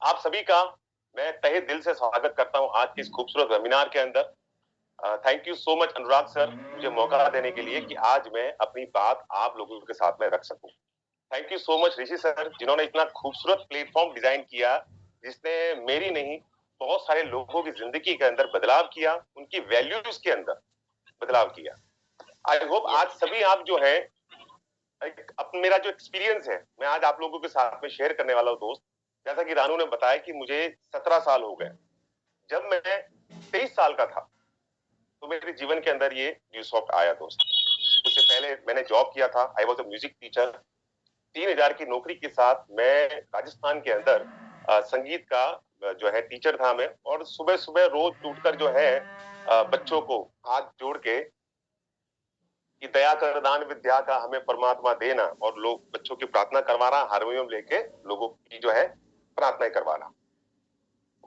आप सभी का मैं तहे दिल से स्वागत करता हूं आज के इस खूबसूरत वेबिनार के अंदर। Thank you so much Anurag sir, मुझे मौका देने के लिए कि आज मैं अपनी बात आप लोगों के साथ में रख सकूं। Thank you so much Rishi sir, जिन्होंने इतना खूबसूरत प्लेटफॉर्म डिजाइन किया जिसने मेरी नहीं बहुत सारे लोगों की जिंदगी के अंदर बदलाव किया, उनकी वैल्यूज के अंदर बदलाव किया। आई होप आज सभी आप जो है मेरा जो एक्सपीरियंस है मैं आज आप लोगों के साथ में शेयर करने वाला हूँ दोस्त। जैसा कि रानू ने बताया कि मुझे 17 साल हो गए। जब मैं 23 साल का था तो मेरे जीवन के अंदर ये न्यूज़सॉफ्ट आया दोस्त। उससे पहले मैंने जॉब किया था, I was a music teacher. 3000 की नौकरी के साथ मैं राजस्थान के अंदर संगीत का जो है टीचर था मैं, और सुबह सुबह रोज उठकर जो है बच्चों को हाथ जोड़ के कि दया कर दान विद्या का हमें परमात्मा देना, और लोग बच्चों की प्रार्थना करवाना, हारमोनियम लेके लोगों की जो है प्रार्थना करवाना।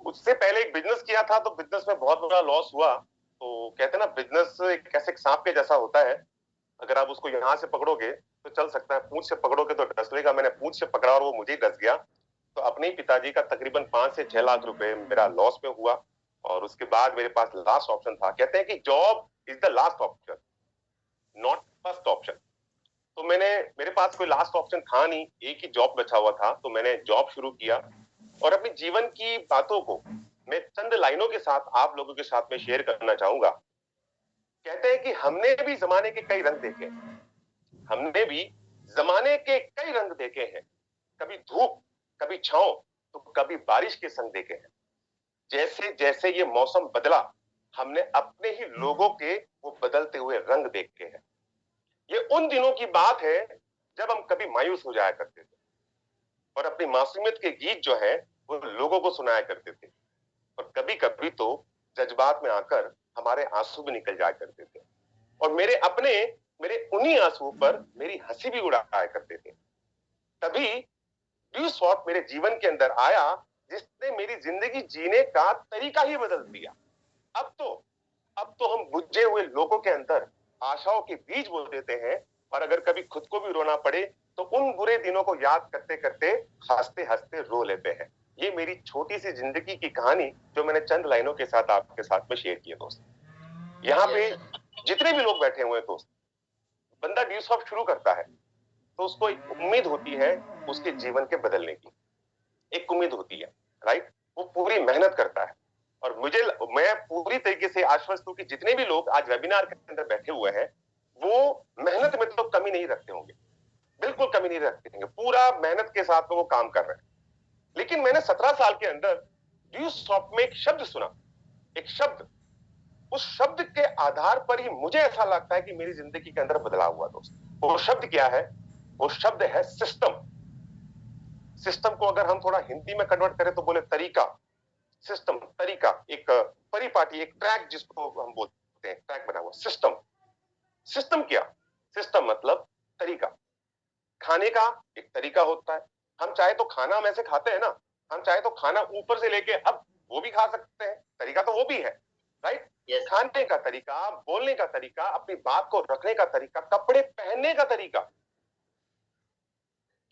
उससे पहले एक बिजनेस किया था तो बिजनेस में बहुत बड़ा लॉस हुआ। तो कहते हैं ना, बिजनेस एक कैसे सांप के जैसा होता है, अगर आप उसको यहाँ से पकड़ोगे तो चल सकता है, पूंछ से पकड़ोगे तो डस लेगा। मैंने पूंछ से पकड़ा और वो मुझे डस गया। तो अपने ही पिताजी का तकरीबन 5 से 6 लाख रुपए मेरा लॉस में हुआ। और उसके बाद मेरे पास लास्ट ऑप्शन था, कहते हैं कि job is the last option, not first option. तो मेरे पास कोई लास्ट ऑप्शन था नहीं, एक ही जॉब बचा हुआ था, तो मैंने जॉब शुरू किया। और अपने जीवन की बातों को मैं चंद लाइनों के साथ आप लोगों के साथ में शेयर करना चाहूंगा। कहते हैं कि हमने भी जमाने के कई रंग देखे, हमने भी जमाने के कई रंग देखे हैं, कभी धूप, कभी छांव, तो कभी बारिश के संग देखे हैं। जैसे जैसे ये मौसम बदला, हमने अपने ही लोगों के वो बदलते हुए रंग देखे हैं। ये उन दिनों की बात है जब हम कभी मायूस हो जाया करते थे और अपनी मासूमियत के गीत जो है वो लोगों को सुनाया करते थे, और कभी कभी तो जज्बात में आकर हमारे आंसू भी निकल जाया करते थे। और मेरे उन्हीं आंसुओं पर मेरी हंसी भी उड़ाया करते थे। तभी ड्यू शॉट मेरे जीवन के अंदर आया, जिसने मेरी जिंदगी जीने का तरीका ही बदल दिया। अब तो अब तो हम बुझे हुए लोगों के अंदर आशाओं के बीज बो देते हैं, और अगर कभी खुद को भी रोना पड़े तो उन बुरे दिनों को याद करते करते हंसते हंसते रो लेते हैं। ये मेरी छोटी सी जिंदगी की कहानी जो मैंने चंद लाइनों के साथ आपके साथ में शेयर की है दोस्त। यहाँ पे जितने भी लोग बैठे हुए हैं दोस्त, बंदा ड्यू शॉट शुरू करता है तो उसको एक उम्मीद होती है उसके जीवन के बदलने की, एक उम्मीद होती है, राइट। वो पूरी मेहनत करता है। और मैं पूरी तरीके से आश्वस्त हूं कि जितने भी लोग आज वेबिनार के अंदर बैठे हुए हैं वो मेहनत में तो कमी नहीं रखते होंगे, बिल्कुल कमी नहीं रखते होंगे, पूरा मेहनत के साथ में वो काम कर रहे हैं। लेकिन मैंने 17 साल के अंदर ड्यू शॉप में एक शब्द सुना, एक शब्द, उस शब्द के आधार पर ही मुझे ऐसा लगता है कि मेरी जिंदगी के अंदर बदलाव हुआ दोस्त। वो शब्द क्या है? वो शब्द है सिस्टम। सिस्टम को अगर हम थोड़ा हिंदी में कन्वर्ट करें तो बोले तरीका। सिस्टम, तरीका, एक परिपाटी, एक ट्रैक जिसको हम बोलते हैं, ट्रैक बना हुआ सिस्टम। सिस्टम क्या? सिस्टम मतलब तरीका। खाने का एक तरीका होता है। हम चाहे तो खाना हम ऐसे खाते हैं ना, हम चाहे तो खाना ऊपर से लेके अब वो भी खा सकते हैं, तरीका तो वो भी है, राइट। yes. खाने का तरीका, बोलने का तरीका, अपनी बात को रखने का तरीका, कपड़े पहनने का तरीका,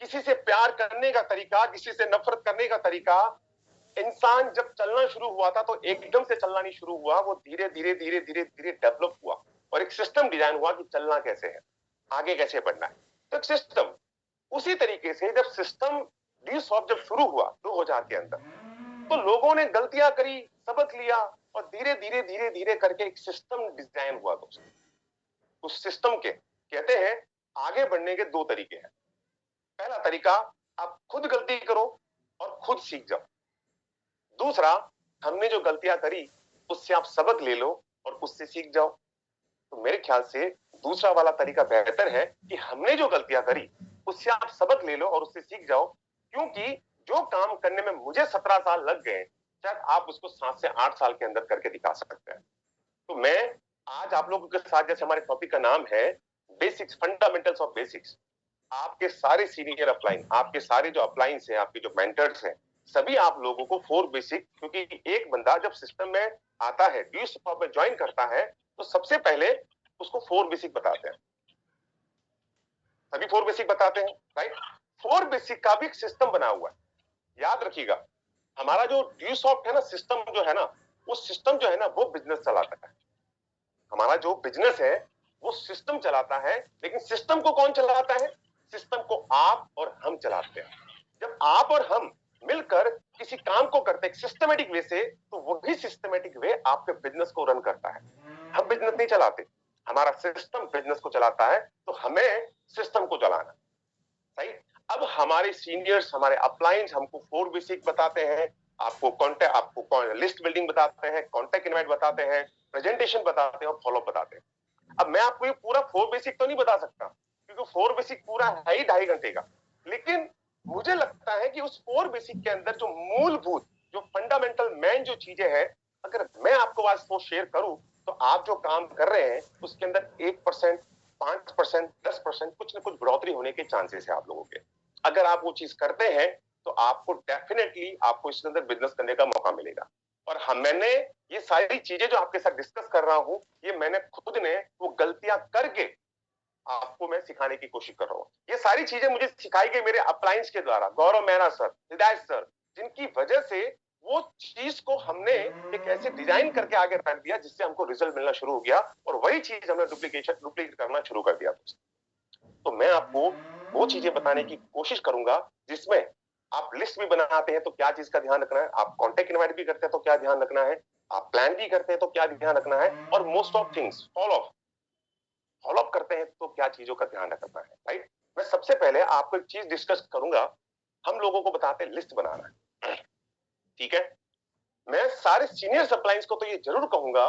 किसी से प्यार करने का तरीका, किसी से नफरत करने का तरीका। इंसान जब चलना शुरू हुआ था तो एकदम से चलना नहीं शुरू हुआ, वो धीरे धीरे धीरे धीरे धीरे डेवलप हुआ और एक सिस्टम डिजाइन हुआ कि चलना कैसे है, आगे कैसे बढ़ना है। तो एक सिस्टम, उसी तरीके से जब सिस्टम ड्यू शॉप जब शुरू हुआ 2000 के अंदर, तो लोगों ने गलतियां करी, सबक लिया, और धीरे धीरे धीरे धीरे करके एक सिस्टम डिजाइन हुआ दोस्तों। उस सिस्टम के कहते हैं आगे बढ़ने के दो तरीके हैं। पहला तरीका, आप खुद गलती करो और खुद सीख जाओ। दूसरा, हमने जो गलतियां करी उससे आप सबक ले लो और उससे सीख जाओ। तो मेरे ख्याल से दूसरा वाला तरीका बेहतर है कि हमने जो गलतियां करी उससे आप सबक ले लो और उससे सीख जाओ, क्योंकि जो काम करने में मुझे 17 साल लग गए शायद आप उसको 7 से 8 साल के अंदर करके दिखा सकते हैं। तो मैं आज आप लोगों के साथ, जैसे हमारे टॉपिक का नाम है बेसिक्स, फंडामेंटल्स ऑफ बेसिक्स, आपके सारे सीनियर अपलाइन, आपके सारे जो अपलाइंस हैं, आपके जो मेंटर्स हैं, सभी आप लोगों को 4 बेसिक, क्योंकि एक बंदा जब सिस्टम में आता है, ड्यू शॉप में ज्वाइन करता है, तो सबसे पहले उसको 4 बेसिक बताते हैं। सभी 4 बेसिक बताते हैं, राइट। 4 बेसिक का भी एक सिस्टम बना हुआ है, याद रखिएगा। हमारा जो ड्यूसॉफ्ट है ना सिस्टम जो है ना, वो सिस्टम जो है ना वो बिजनेस चलाता है। हमारा जो बिजनेस है वो सिस्टम चलाता है, लेकिन सिस्टम को कौन चलाता है? सिस्टम को आप और हम चलाते हैं। जब आप और हम मिलकर किसी काम को करते हैं सिस्टमेटिक वे से, तो वही सिस्टमेटिक वे आपके बिजनेस को रन करता है। हम बिजनेस नहीं चलाते, हमारा सिस्टम बिजनेस को चलाता है, तो हमें सिस्टम को चलाना सही। अब हमारे सीनियर्स, हमारे अपलाइंस हमको 4 बेसिक बताते हैं, आपको लिस्ट बिल्डिंग बताते हैं, कॉन्टेक्ट इनवाइट बताते हैं, प्रेजेंटेशन बताते हैं और फॉलोअप बताते हैं। अब मैं आपको ये पूरा 4 बेसिक तो नहीं बता सकता, क्योंकि 4 बेसिक पूरा है ही 2.5 घंटे का, लेकिन मुझे लगता है कि उस 4 बेसिक के अंदर जो मूलभूत, जो फंडामेंटल मेन जो चीजें हैं, अगर मैं आपको आज वो शेयर करूं, तो आप जो काम कर रहे हैं उसके अंदर 1%, 5%, 10% कुछ ना कुछ बढ़ोतरी होने के चांसेस है आप लोगों के। अगर आप वो चीज करते हैं तो आपको डेफिनेटली आपको इसके अंदर बिजनेस करने का मौका मिलेगा। और मैंने ये सारी चीजें जो आपके साथ डिस्कस कर रहा हूं, ये मैंने खुद ने वो गलतियां करके आपको मैं सिखाने की कोशिश कर रहा हूँ। ये सारी चीजें मुझे सिखाई गई मेरे अपलाइंस के द्वारा, गौरव मेहरा सर, हिदायत सर, जिनकी वजह से वो चीज को हमने एक ऐसे डिजाइन करके आगे रख दिया जिससे हमको रिजल्ट मिलना शुरू हो गया, और वही चीज हमने डुप्लीकेट करना शुरू कर दिया। तो मैं आपको वो चीजें बताने की कोशिश करूंगा जिसमें आप लिस्ट भी बनाते हैं तो क्या चीज का ध्यान रखना है, आप कॉन्टेक्ट इनवाइट भी करते हैं तो क्या ध्यान रखना है, आप प्लान भी करते हैं तो क्या ध्यान रखना है, और most of things follow up करते हैं तो क्या चीजों का ध्यान रखना है, राइट। मैं सबसे पहले आपको एक चीज डिस्कस करूंगा। हम लोगों को बताते हैं लिस्ट बनाना है, ठीक है। मैं सारे सीनियर सप्लायर्स को तो ये जरूर कहूंगा,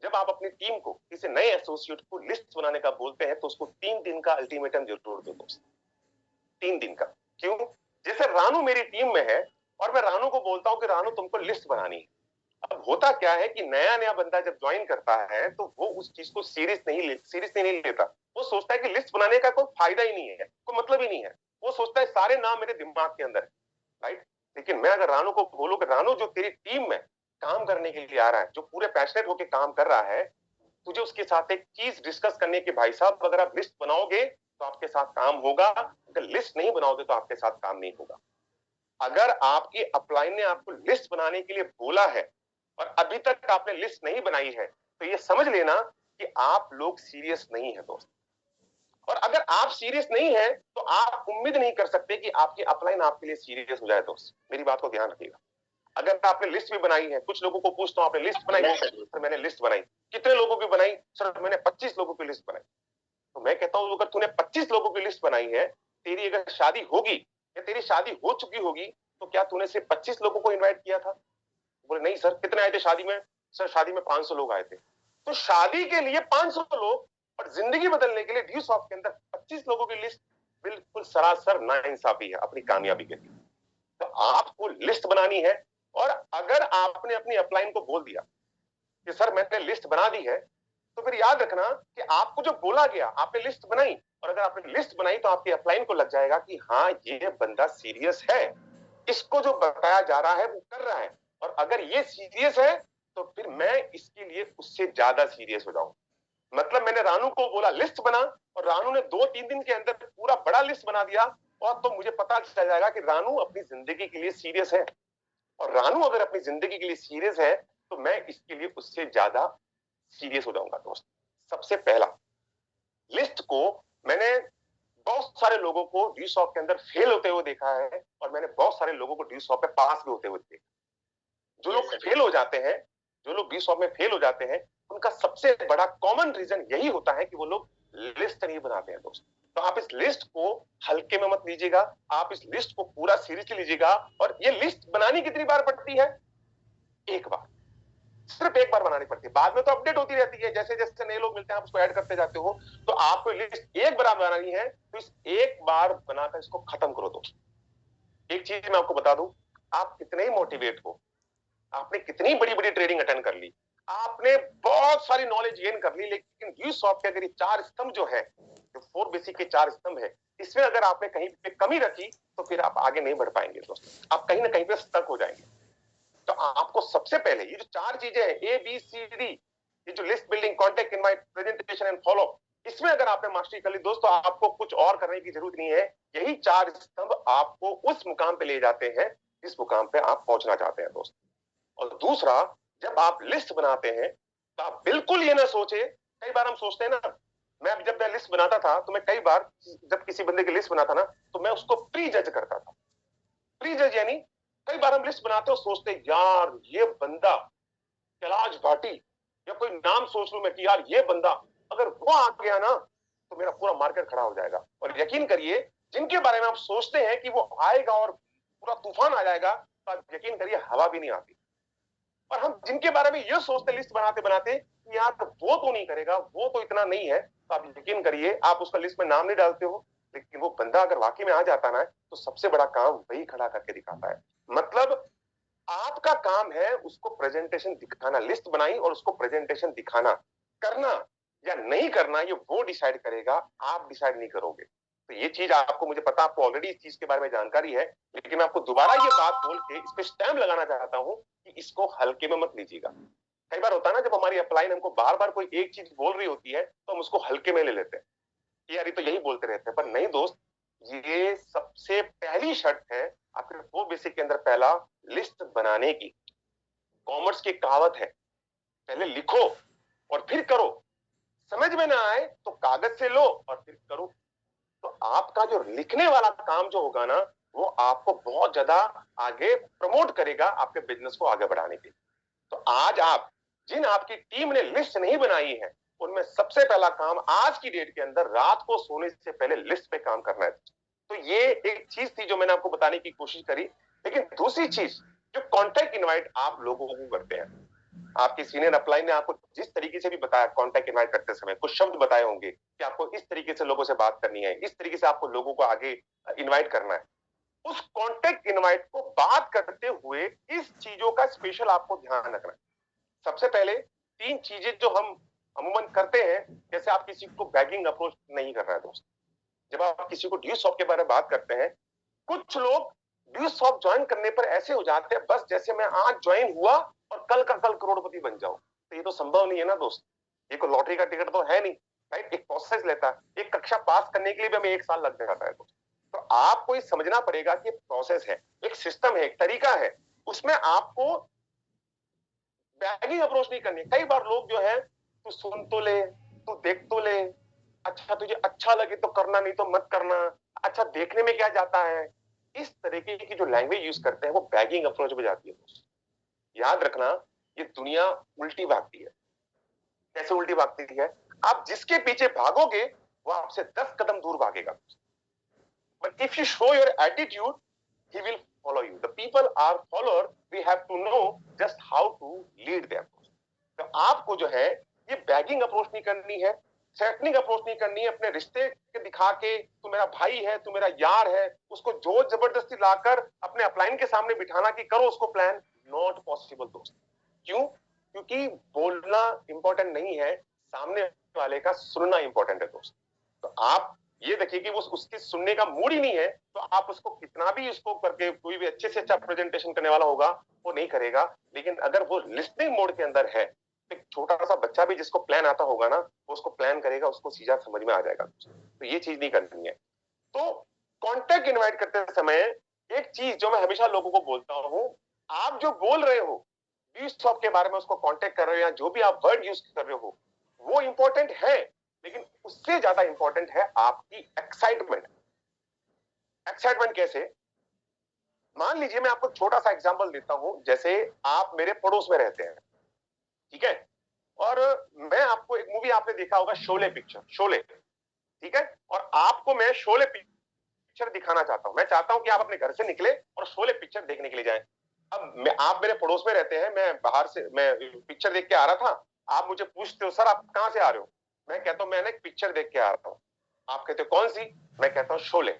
जब आप अपनी टीम को, किसी नए एसोसिएट को लिस्ट बनाने का बोलते हैं तो उसको 3 दिन का अल्टीमेटम जरूर दो दोस्त। 3 दिन का। क्यों? जैसे रानू मेरी टीम में है और मैं रानू को बोलता हूं कि रानू तुमको लिस्ट बनानी है। अब होता क्या है कि नया नया बंदा जब ज्वाइन करता है तो वो उस चीज को सीरियस नहीं लेता। वो सोचता है कि लिस्ट बनाने का कोई फायदा ही नहीं है, कोई मतलब ही नहीं है। वो सोचता है सारे नाम मेरे दिमाग के अंदर है, राइट। लेकिन मैं अगर रानू को बोलूं कि रानू जो तेरी टीम में काम करने के लिए आ रहा है, जो पूरे पैशनेट होकर काम कर रहा है, तुझे उसके साथ एक चीज डिस्कस करने की, भाई साहब अगर आप लिस्ट बनाओगे तो आपके साथ काम होगा, अगर लिस्ट नहीं बनाओगे तो आपके साथ काम नहीं होगा। अगर आपकी अपलाइन ने आपको लिस्ट बनाने के लिए बोला है और अभी तक आपने लिस्ट नहीं बनाई है, तो ये समझ लेना कि आप लोग सीरियस नहीं है दोस्त। और अगर आप सीरियस नहीं है तो आप उम्मीद नहीं कर सकते कि आपकी अपलाइन आपके लिए सीरियस हो जाए दोस्त। मेरी बात को ध्यान रखिएगा। अगर आपने लिस्ट भी बनाई है, कुछ लोगों को पूछता हूं आपने लिस्ट बनाई है? सर मैंने लिस्ट बनाई। कितने लोगों की बनाई? सर मैंने 25 लोगों की लिस्ट बनाई। तो मैं कहता हूं अगर तूने 25 लोगों की लिस्ट बनाई है, तेरी अगर शादी होगी या तेरी शादी हो चुकी होगी, तो क्या तूने सिर्फ 25 लोगों को इन्वाइट किया था? बोले नहीं सर। कितने आए थे शादी में? सर शादी में 500 लोग आए थे। तो शादी के लिए 500 लोग और जिंदगी बदलने के लिए ड्यूसॉफ्ट के अंदर 25 लोगों की लिस्ट बिल्कुल सरासर नाइंसाफी है अपनी कामयाबी के लिए। तो आपको लिस्ट बनानी है। और अगर आपने अपनी अपलाइन को बोल दिया कि सर मैंने लिस्ट बना दी है, तो फिर याद रखना कि आपको जो बोला गया, आपने लिस्ट बनाई, और अगर आपने लिस्ट बनाई तो आपकी अपलाइन को लग जाएगा कि हाँ ये बंदा सीरियस है, इसको जो बताया जा रहा है वो कर रहा है, और अगर ये सीरियस है तो फिर मैं इसके लिए उससे ज्यादा सीरियस हो जाऊं। मतलब मैंने रानू को बोला लिस्ट बना, और रानू ने 2-3 दिन के अंदर पूरा बड़ा लिस्ट बना दिया, और तो मुझे पता चल जाएगा कि रानू अपनी जिंदगी के लिए सीरियस है। और रानू अगर अपनी जिंदगी के लिए सीरियस है तो मैं इसके लिए उससे ज्यादा सीरियस हो जाऊंगा दोस्त। सबसे पहला, लिस्ट को मैंने बहुत सारे लोगों को ड्यूसॉफ्ट के अंदर फेल होते हुए देखा है, और मैंने बहुत सारे लोगों को ड्यूसॉफ्ट में पास भी होते हुए देखा। जो लोग फेल हो जाते हैं, जो लोग ड्यूसॉफ्ट में फेल हो जाते हैं, उनका सबसे बड़ा कॉमन रीजन यही होता है कि वो लोग लिस्ट नहीं बनाते हैं दोस्त। तो आप इस लिस्ट को हल्के में मत लीजिएगा, आप इस लिस्ट को पूरा सीरियसली लीजिएगा। और ये लिस्ट बनानी कितनी बार पड़ती है? एक बार, सिर्फ एक बार बनानी पड़ती है। बाद में तो अपडेट होती रहती है, जैसे जैसे नए लोग मिलते हैं आप उसको ऐड करते जाते हो। तो आपको लिस्ट एक बार बनानी है, तो इस एक बार बनाकर इसको खत्म करो दोस्त। एक चीज मैं आपको बता दूं, आप कितने ही मोटिवेट हो, आपने कितनी बड़ी बड़ी ट्रेनिंग अटेंड कर ली, आपने बहुत सारी नॉलेज गेन कर ली, लेकिन ड्यूसॉफ्ट के अगर ये 4 स्तंभ जो है, जो 4 बेसिक के 4 स्तंभ है, इसमें अगर आपने कहीं पे कमी रखी तो फिर आप आगे नहीं बढ़ पाएंगे दोस्त। आप कहीं ना कहीं पे स्टक हो जाएंगे। तो आपको सबसे पहले ये जो 4 चीजें हैं, ABCD, ये जो list building, contact invite, presentation and follow, इसमें अगर आपने मास्टरी कर ली दोस्तों, आपको कुछ और करने की जरूरत नहीं है। यही 4 स्तंभ आपको उस मुकाम पे ले जाते हैं जिस मुकाम पे आप पहुंचना चाहते हैं दोस्त। और दूसरा, जब आप लिस्ट बनाते हैं तो आप बिल्कुल ये ना सोचे, कई बार हम सोचते हैं ना, जब मैं लिस्ट बनाता था तो मैं कई बार जब किसी बंदे की लिस्ट बनाता ना तो मैं उसको प्री जज करता था। प्री जज यानी कई बार हम लिस्ट बनाते और सोचते यार ये बंदा कैलाश भाटी, या कोई नाम सोच लूं मैं कि यार ये बंदा अगर वो आ गया ना तो मेरा पूरा मार्केट खड़ा हो जाएगा। और यकीन करिए, जिनके बारे में आप सोचते हैं कि वो आएगा और पूरा तूफान आ जाएगा, तो आप यकीन करिए हवा भी नहीं आती। और हम जिनके बारे में ये सोचते लिस्ट बनाते बनाते यार वो तो नहीं करेगा, वो तो इतना नहीं है, तो आप यकीन करिए आप उसका लिस्ट में नाम नहीं डालते हो, लेकिन वो बंदा अगर वाकई में आ जाता ना तो सबसे बड़ा काम वही खड़ा करके दिखाता है। मतलब आपका काम है उसको प्रेजेंटेशन दिखाना, लिस्ट बनाई और उसको प्रेजेंटेशन दिखाना। करना या नहीं करना ये वो डिसाइड करेगा, आप डिसाइड नहीं करोगे। तो ये चीज आपको, मुझे पता आपको ऑलरेडी इस चीज के बारे में जानकारी है, लेकिन मैं आपको दोबारा ये बात बोल के इस पे स्टैम्प लगाना चाहता हूं कि इसको हल्के में मत लीजिएगा। कई बार होता है ना, जब हमारी अपलाइन हमको बार बार कोई एक चीज बोल रही होती है तो हम उसको हल्के में ले लेते हैं कि यार ये तो यही बोलते रहते हैं, पर नहीं दोस्त, ये सबसे पहली शर्त है आपके वो बेसिक के अंदर। पहला, लिस्ट बनाने की। कॉमर्स की कहावत है, पहले लिखो और फिर करो, समझ में ना आए तो कागज से लो और फिर करो। तो आपका जो लिखने वाला काम जो होगा ना, वो आपको बहुत ज्यादा आगे प्रमोट करेगा आपके बिजनेस को आगे बढ़ाने के लिए। तो आज आप, जिन आपकी टीम ने लिस्ट नहीं बनाई है, उनमें सबसे पहला काम आज की डेट के अंदर रात को सोने से पहले लिस्ट पे काम करना है। तो ये एक चीज थी जो मैंने आपको बताने की कोशिश करी। लेकिन दूसरी चीज, जो कॉन्टेक्ट इनवाइट आप लोगों को करते हैं, आपकी सीनियर अपलाइन ने आपको जिस तरीके से भी बताया कॉन्टेक्ट इनवाइट करते समय, कुछ शब्द बताए होंगे कि आपको इस तरीके से लोगों से बात करनी है, इस तरीके से आपको लोगों को आगे इनवाइट करना है। उस कॉन्टेक्ट इनवाइट को बात करते हुए इस चीजों का स्पेशल आपको ध्यान रखना है। सबसे पहले तीन चीजें जो हम अमूमन करते हैं, जैसे आप किसी को बैगिंग अप्रोच नहीं कर रहा है दोस्त। जब आप किसी को ड्यू शॉप के बारे में बात करते हैं, कुछ लोग ड्यू शॉप ज्वाइन करने पर ऐसे हो जाते हैं बस जैसे मैं आज ज्वाइन हुआ और कल का कल करोड़पति बन जाऊं। तो ये तो संभव नहीं है ना दोस्त, ये कोई लॉटरी का टिकट तो है नहीं, राइट। एक प्रोसेस लेता है, एक कक्षा पास करने के लिए भी हमें 1 साल लग जाता है दोस्त। तो आपको ये समझना पड़ेगा कि प्रोसेस है, एक सिस्टम है, एक तरीका है, उसमें आपको बैगिंग अप्रोच नहीं करनी। कई बार लोग जो है, तू सुन तो ले, तू देख तो ले, अच्छा तुझे अच्छा लगे तो करना, नहीं तो मत करना, अच्छा देखने में क्या जाता है, इस तरीके की जो लैंग्वेज यूज करते हैं वो बैगिंग अप्रोच में जाती है। याद रखना, ये दुनिया उल्टी भागती है। कैसे उल्टी भागती है? आप जिसके पीछे भागोगे वो आपसे 10 कदम दूर भागेगा। But if you show your attitude, he will follow you. The people are follower, we have to know just how to lead them. तो आपको जो है ये बैगिंग अप्रोच नहीं करनी है, थ्रेटनिंग अप्रोच नहीं करनी है। अपने रिश्ते के दिखा के, तू मेरा भाई है, तू मेरा यार है, उसको जोर जबरदस्ती लाकर अपने अपलाइन के सामने बिठाना कि करो उसको प्लान, नॉट पॉसिबल दोस्त। क्यों? क्योंकि बोलना इंपॉर्टेंट नहीं है, सामने वाले का सुनना इंपॉर्टेंट है दोस्त। तो आप ये देखिए कि वो उसकी सुनने का मूड ही नहीं है, तो आप उसको कितना भी उसको करके कोई भी अच्छे से अच्छा प्रेजेंटेशन करने वाला होगा वो नहीं करेगा। लेकिन अगर वो लिस्निंग मोड के अंदर है, एक छोटा सा बच्चा भी जिसको प्लान आता होगा ना, वो उसको प्लान करेगा, उसको सीधा समझ में आ जाएगा। तो ये चीज नहीं करनी है। तो कॉन्टेक्ट इनवाइट करते समय एक चीज जो मैं हमेशा लोगों को बोलता हूं, आप जो बोल रहे हो ड्यू शॉप के बारे में, उसको कॉन्टेक्ट कर रहे हो या जो भी आप वर्ड यूज कर रहे हो, वो इंपॉर्टेंट है, लेकिन उससे ज्यादा इंपॉर्टेंट है आपकी एक्साइटमेंट। एक्साइटमेंट कैसे? मान लीजिए मैं आपको छोटा सा एग्जांपल देता हूं, जैसे आप मेरे पड़ोस में रहते हैं, ठीक है, और मैं आपको एक मूवी आपने देखा होगा, शोले पिक्चर, शोले, ठीक है, और आपको मैं शोले पिक्चर दिखाना चाहता हूं। मैं चाहता हूं कि आप अपने घर से निकले और शोले पिक्चर देखने के लिए जाएं। अब आप मेरे पड़ोस में रहते हैं, मैं बाहर से मैं पिक्चर देख के आ रहा था, आप मुझे पूछते हो सर आप कहां से आ रहे हो, मैं कहता हूं मैंने एक पिक्चर देख के आ रहा हूं। आप कहते हो कौन सी? मैं कहता हूं शोले।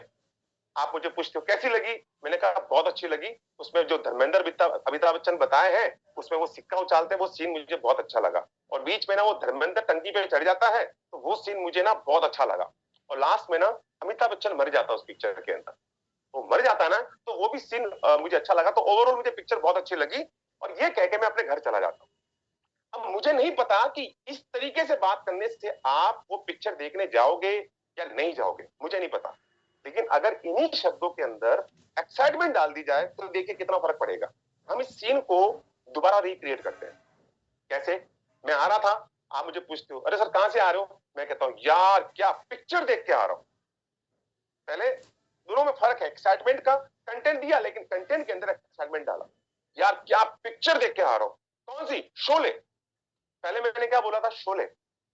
आप मुझे पूछते हो कैसी लगी, मैंने कहा बहुत अच्छी लगी, उसमें जो धर्मेंद्र अमिताभ बच्चन बताए हैं, उसमें वो सिक्का उछालते हैं, वो सीन मुझे बहुत अच्छा लगा, और बीच में ना वो धर्मेंद्र टंकी पे चढ़ जाता है, तो वो सीन मुझे ना बहुत अच्छा लगा, और लास्ट में ना अमिताभ बच्चन मर जाता है उस पिक्चर के अंदर, वो मर जाता है ना, तो वो भी सीन मुझे अच्छा लगा। तो ओवरऑल मुझे पिक्चर बहुत अच्छी लगी, और ये कह के मैं अपने घर चला जाता हूँ। अब मुझे नहीं पता कि इस तरीके से बात करने से आप वो पिक्चर देखने जाओगे या नहीं जाओगे, मुझे नहीं पता। लेकिन अगर इन्हीं शब्दों के अंदर एक्साइटमेंट डाल दी जाए तो देखिए कितना फर्क पड़ेगा। हम इस सीन को दोबारा रिक्रिएट करते हैं। कैसे? मैं आ रहा था, आप मुझे पूछते हो अरे सर कहां से आ रहे हो, मैं कहता हूं यार क्या पिक्चर देख के आ रहा हूं। पहले दोनों में फर्क है, एक्साइटमेंट का कंटेंट दिया लेकिन कंटेंट के अंदर एक्साइटमेंट डाला। यार क्या पिक्चर देख के आ रहा हूं। कौन सी? शोले। पहले मैंने क्या बोला था? शोले।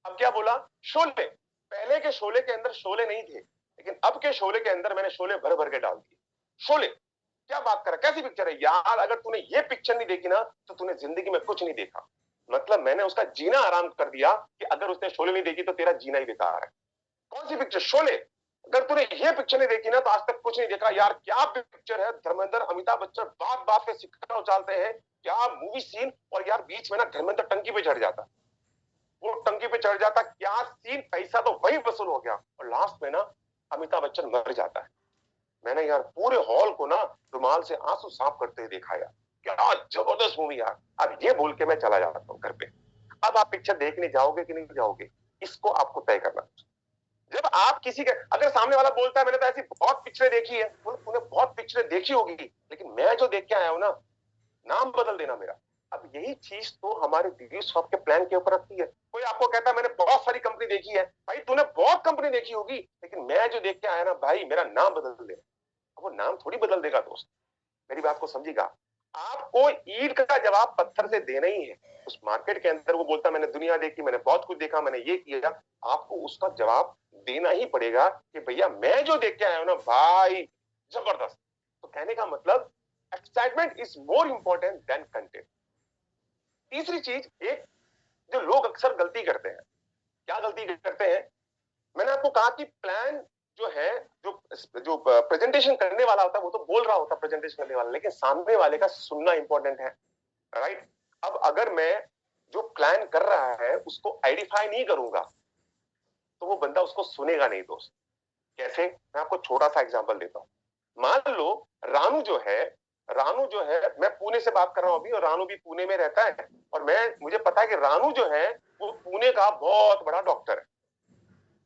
अब क्या बोला? शोले। पहले के शोले के अंदर शोले नहीं थे, लेकिन अब के शोले के अंदर मैंने शोले भर भर के डाल दिए। शोले क्या बात कर रहा, कैसी पिक्चर है यार, अगर तूने ये पिक्चर नहीं देखी ना तो तूने जिंदगी में कुछ नहीं देखा। मतलब मैंने उसका जीना आराम कर दिया कि अगर उसने शोले नहीं देखी तो तेरा जीना ही बेकार है। कौन सी पिक्चर? शोले। अगर तूने ये पिक्चर नहीं देखी ना तो आज तक कुछ नहीं देखा। यार क्या पिक्चर है, धर्मेंद्र अमिताभ बच्चन बात बात पे सिक्का उछालते हैं, क्या मूवी सीन। और यार बीच में ना धर्मेंद्र टंकी पे चढ़ जाता, वो टंकी पे चढ़ जाता, क्या सीन, पैसा तो वही वसूल हो गया और लास्ट में ना अमिताभ बच्चन मर जाता है। मैंने यार पूरे हॉल को ना रुमाल से आंसू साफ करते हुए देखा यार, क्या जबरदस्त मूवी यार। अब ये बोल के मैं चला जाता हूँ घर पे। अब आप पिक्चर देखने जाओगे कि नहीं जाओगे, इसको आपको तय करना। जब आप किसी के, अगर सामने वाला बोलता है मैंने तो ऐसी बहुत पिक्चरें देखी है, तूने बहुत पिक्चरें देखी होगी लेकिन मैं जो देख के आया हूं ना, नाम बदल देना मेरा। अब यही चीज तो हमारे वीडियो शॉप के प्लान के ऊपर रखती है। कोई आपको कहता है मैंने बहुत सारी कंपनी देखी है, भाई तूने बहुत कंपनी देखी होगी लेकिन मैं जो देख के आया ना भाई, मेरा नाम बदल दे। अब वो नाम थोड़ी बदल देगा दोस्त, मेरी बात को समझिएगा। आपको ईंट का जवाब पत्थर से देना ही है। उस मार्केट के अंदर वो बोलता मैंने दुनिया देखी, मैंने बहुत कुछ देखा, मैंने ये किया, आपको उसका जवाब देना ही पड़ेगा कि भैया मैं जो देख के आया हूं ना भाई जबरदस्त। तो कहने का मतलब excitement is more important than content. तीसरी चीज, एक जो लोग अक्सर गलती करते हैं, क्या गलती करते हैं, मैंने आपको कहा कि प्लान जो है, जो जो प्रेजेंटेशन करने वाला होता है वो तो बोल रहा होता है प्रेजेंटेशन करने वाला, लेकिन सामने वाले का सुनना इंपॉर्टेंट है, राइट। अब अगर मैं जो प्लान कर रहा है उसको आइडेंटिफाई नहीं करूंगा तो वो बंदा उसको सुनेगा नहीं दोस्त। कैसे? मैं आपको छोटा सा एग्जांपल देता हूं। मान लो रानू जो है, मैं पुणे से बात कर रहा हूं अभी और रानू भी पुणे में रहता है, और मुझे पता है कि रानू जो है वो पुणे का बहुत बड़ा डॉक्टर है।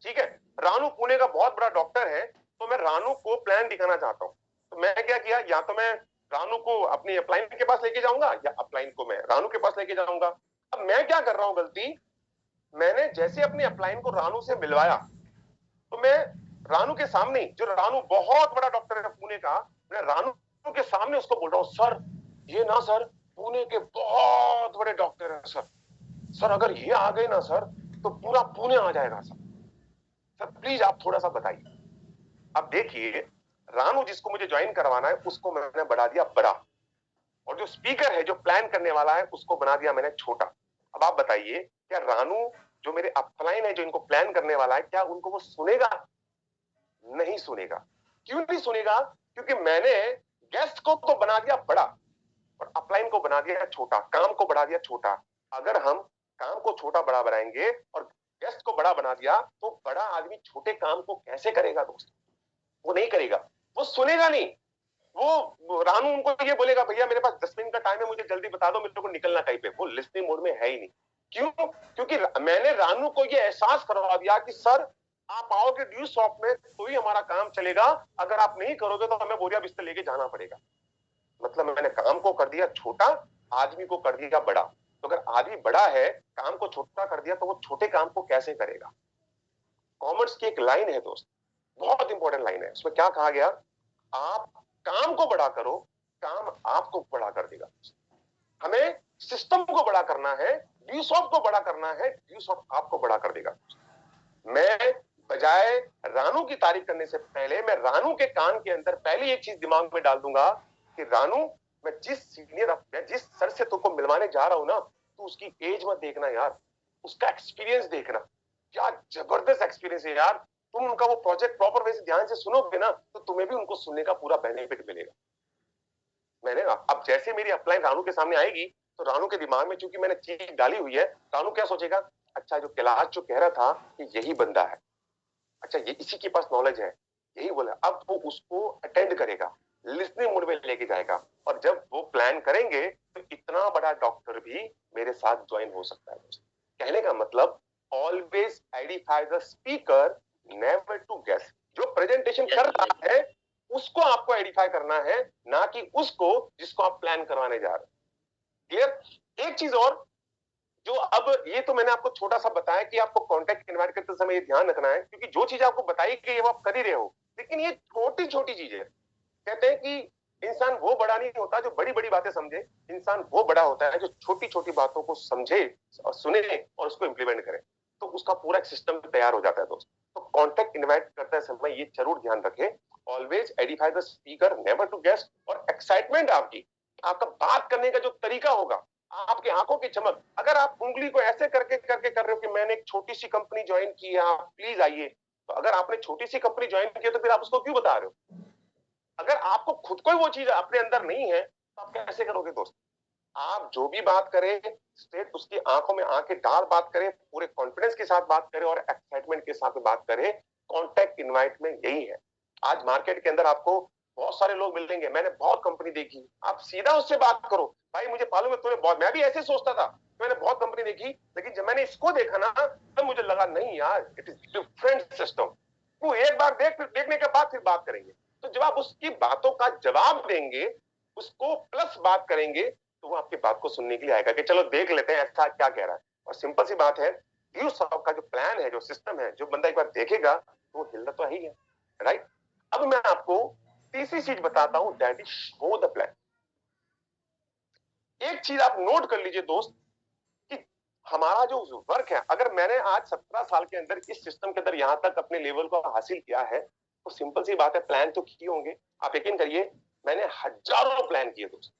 ठीक है, रानू पुणे का बहुत बड़ा डॉक्टर है, तो मैं रानू को प्लान दिखाना चाहता हूँ। तो मैं क्या किया, या तो मैं रानू को अपनी अपलाइन के पास लेके जाऊंगा या अपलाइन को मैं रानू के पास लेके जाऊंगा। अब मैं क्या कर रहा हूं गलती, मैंने जैसे अपनी अपलाइन को रानू से मिलवाया तो मैं रानू के सामने, जो रानू बहुत बड़ा डॉक्टर है पुणे का, मैं रानू के सामने उसको बोल रहा हूँ सर ये ना सर पुणे के बहुत बड़े डॉक्टर है सर, सर अगर ये आ गए ना सर तो पूरा पुणे आ जाएगा सर, सर प्लीज आप थोड़ा सा बताइए। अब देखिए, रानू जिसको मुझे ज्वाइन करवाना है उसको मैंने बढ़ा दिया बड़ा, और जो स्पीकर है जो प्लान करने वाला है उसको बना दिया मैंने छोटा। अब आप बताइए, क्या रानू जो मेरे अपलाइन है जो इनको प्लान करने वाला है, क्या उनको वो सुनेगा? नहीं सुनेगा। क्यों नहीं सुनेगा? क्योंकि मैंने गेस्ट को तो बना दिया बड़ा और अपलाइन को बना दिया छोटा, काम को बढ़ा दिया छोटा। अगर हम काम को छोटा बड़ा बनाएंगे और गेस्ट को बड़ा बना दिया तो बड़ा आदमी छोटे काम को कैसे करेगा दोस्त? वो नहीं करेगा, वो सुनेगा नहीं। वो रानू उनको ये बोलेगा भैया मेरे पास 10 मिनट का टाइम है, मुझे जल्दी बता दो, मेरे को निकलना कहीं पे। वो लिस्निंग मोड में है ही नहीं। क्यों? क्योंकि मैंने रानू को ये एहसास करवा दिया कि सर आप आओगे ड्यू शॉप में तो ही हमारा काम चलेगा, अगर आप नहीं करोगे तो हमें बोरिया बिस्तर लेके जाना पड़ेगा। मतलब मैंने काम को कर दिया छोटा, आदमी को कर दिया बड़ा। तो अगर आदमी बड़ा है, काम को छोटा कर दिया, तो वो छोटे काम को कैसे करेगा? कॉमर्स की एक लाइन है दोस्त, बहुत इंपॉर्टेंट लाइन है, उसमें क्या कहा गया, आप काम को बड़ा करो, काम आपको बड़ा कर देगा। हमें सिस्टम को बड़ा करना है, ड्यूसॉफ्ट को बड़ा करना है, ड्यूसॉफ्ट आपको बड़ा कर देगा। मैं बजाय रानू की तारीफ करने से पहले मैं रानू के कान के अंदर पहले एक चीज दिमाग में डाल दूंगा कि रानू, मैं जिस सर से तुमको मिलवाने जा रहा हूं ना, तो उसकी एज मत देखना यार, उसका एक्सपीरियंस देखना। क्या जबरदस्त एक्सपीरियंस है यार। तुम उनका वो प्रोजेक्ट प्रॉपर वे से ध्यान से सुनोगे ना तो तुम्हें भी उनको सुनने का पूरा बेनिफिट मिलेगा। मैंने अब जैसे मेरी अपलाइन रानू के सामने आएगी तो रानू के दिमाग में चूंकि मैंने चीज डाली हुई है, रानू क्या सोचेगा, अच्छा जो कैलाश जो कह रहा था कि यही बंदा है, अच्छा ये इसी के पास नॉलेज है, यही बोला। अब वो उसको अटेंड करेगा, लिसनिंग मोड में लेके जाएगा, और जब वो प्लान करेंगे तो इतना बड़ा डॉक्टर भी मेरे साथ ज्वाइन हो सकता है। कहने का मतलब always identify the speaker, never to guess. जो प्रेजेंटेशन कर रहा है उसको आपको आइडेंटिफाई करना है, ना कि उसको जिसको आप प्लान करवाने जा रहे हैं। क्लियर? एक चीज और, जो अब ये तो मैंने आपको छोटा सा बताया कि आपको कॉन्टेक्ट इनवाइट करते समय ये ध्यान रखना है, क्योंकि जो चीज आपको बताई गई है वो आप कर ही रहे हो, लेकिन ये छोटी छोटी चीजें, कहते हैं कि इंसान वो बड़ा नहीं होता जो बड़ी बड़ी बातें समझे, इंसान वो बड़ा होता है जो छोटी छोटी बातों को समझे और सुने और उसको इंप्लीमेंट करे, तो उसका पूरा एक सिस्टम तैयार हो जाता है दोस्त। तो कॉन्टेक्ट इनवाइट करते समय ये जरूर ध्यान रखें, always edify the speaker, never to guest, और एक्साइटमेंट आपका बात करने का जो तरीका होगा, आपकी आंखों की चमक, अगर आप उंगली को ऐसे करके करके कर रहे हो कि मैंने एक छोटी सी कंपनी ज्वाइन की है, आप प्लीज आइए, तो अगर आपने छोटी सी कंपनी ज्वाइन की है तो फिर आप उसको क्यों बता रहे हो? अगर आपको खुद को वो चीज अपने अंदर नहीं है तो आप कैसे करोगे दोस्त? आप जो भी बात करें स्ट्रेट उसकी आंखों में आंखें डाल बात करें, पूरे कॉन्फिडेंस के साथ बात करें और एक्साइटमेंट के साथ बात करें। कॉन्टेक्ट इनवाइट में यही है। आज मार्केट के अंदर आपको बहुत सारे लोग मिलेंगे, मैंने बहुत कंपनी देखी, आप सीधा उससे बात करो, भाई मुझे मालूम है तूने बहुत, मैं भी ऐसे सोचता था, मैंने बहुत कंपनी देखी, लेकिन जब मैंने इसको देखा ना तो मुझे लगा नहीं यार, इट इज डिफरेंट सिस्टम। वो एक बार देख, फिर देखने के बाद फिर बात करेंगे। तो जब आप उसकी बातों का जवाब देंगे, उसको प्लस बात करेंगे, तो वो आपकी बात को सुनने के लिए आएगा कि चलो देख लेते हैं ऐसा क्या कह रहा है। और सिंपल सी बात है, व्यू सॉफ्ट का जो प्लान है, जो सिस्टम है, जो बंदा एक बार देखेगा तो वो हिलना तो ही है, राइट? अब मैं आपको तीसरी चीज बताता हूं, that is show the plan. एक चीज आप नोट कर लीजिए दोस्त, कि हमारा जो वर्क है, अगर मैंने आज 17 साल के अंदर इस सिस्टम के अंदर यहां तक अपने लेवल को हासिल किया है, तो सिंपल सी बात है, प्लान तो किए होंगे। आप यकीन करिए, मैंने हजारों प्लान किए दोस्त,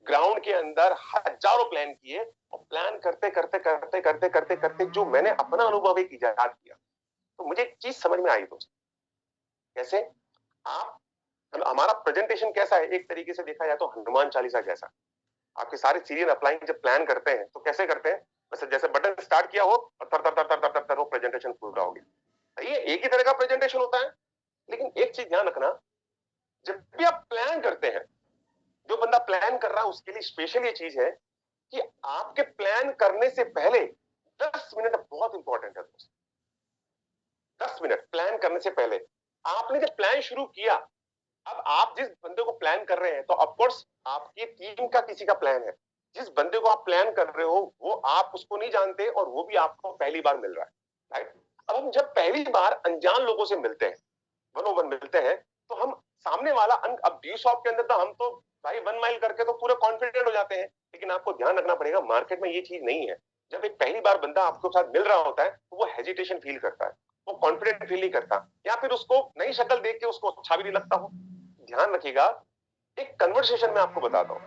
ग्राउंड के अंदर हजारों प्लान किए, और प्लान करते करते करते करते करते करते जो मैंने अपना अनुभव एक इजाद किया, तो मुझे एक चीज समझ में आई दोस्त। कैसे? आप, हमारा प्रेजेंटेशन कैसा है, एक तरीके से देखा जाए तो हनुमान चालीसा जैसा। आपके सारे सीरियल अपलाइन जब प्लान करते हैं तो कैसे करते हैं, वैसे जैसे बटन स्टार्ट किया हो और तर तर तर तर तर तर, तर वो प्रेजेंटेशन पूरा हो गया। ये एक ही तरह का प्रेजेंटेशन होता है, लेकिन एक चीज ध्यान रखना, जब भी आप प्लान करते हैं, जो बंदा प्लान कर रहा है उसके लिए स्पेशल ये चीज है कि आपके प्लान करने से पहले 10 मिनट बहुत इंपॉर्टेंट है दोस्त। 10 मिनट प्लान करने से पहले, आपने जब प्लान शुरू किया, अब आप जिस बंदे को प्लान कर रहे हैं, तो ऑफकोर्स आपकी टीम का किसी का प्लान है, जिस बंदे को आप प्लान कर रहे हो वो आप उसको नहीं जानते और वो भी आपको पहली बार मिल रहा है, राइट? अब हम जब पहली बार अनजान लोगों से मिलते हैं, 1-on-1 मिलते हैं, तो हम सामने वाला अब ड्यू शॉप के अंदर तो हम तो भाई 1 माइल करके तो पूरे कॉन्फिडेंट हो जाते हैं, लेकिन आपको ध्यान रखना पड़ेगा, मार्केट में ये चीज नहीं है। जब एक पहली बार बंदा आपके साथ मिल रहा होता है तो वो हेजिटेशन फील करता है, वो कॉन्फिडेंट फील नहीं करता, या फिर उसको नई शक्ल देख के उसको अच्छा भी नहीं लगता हो। ध्यान रखिएगा, एक कन्वर्सेशन में आपको बताता हूँ,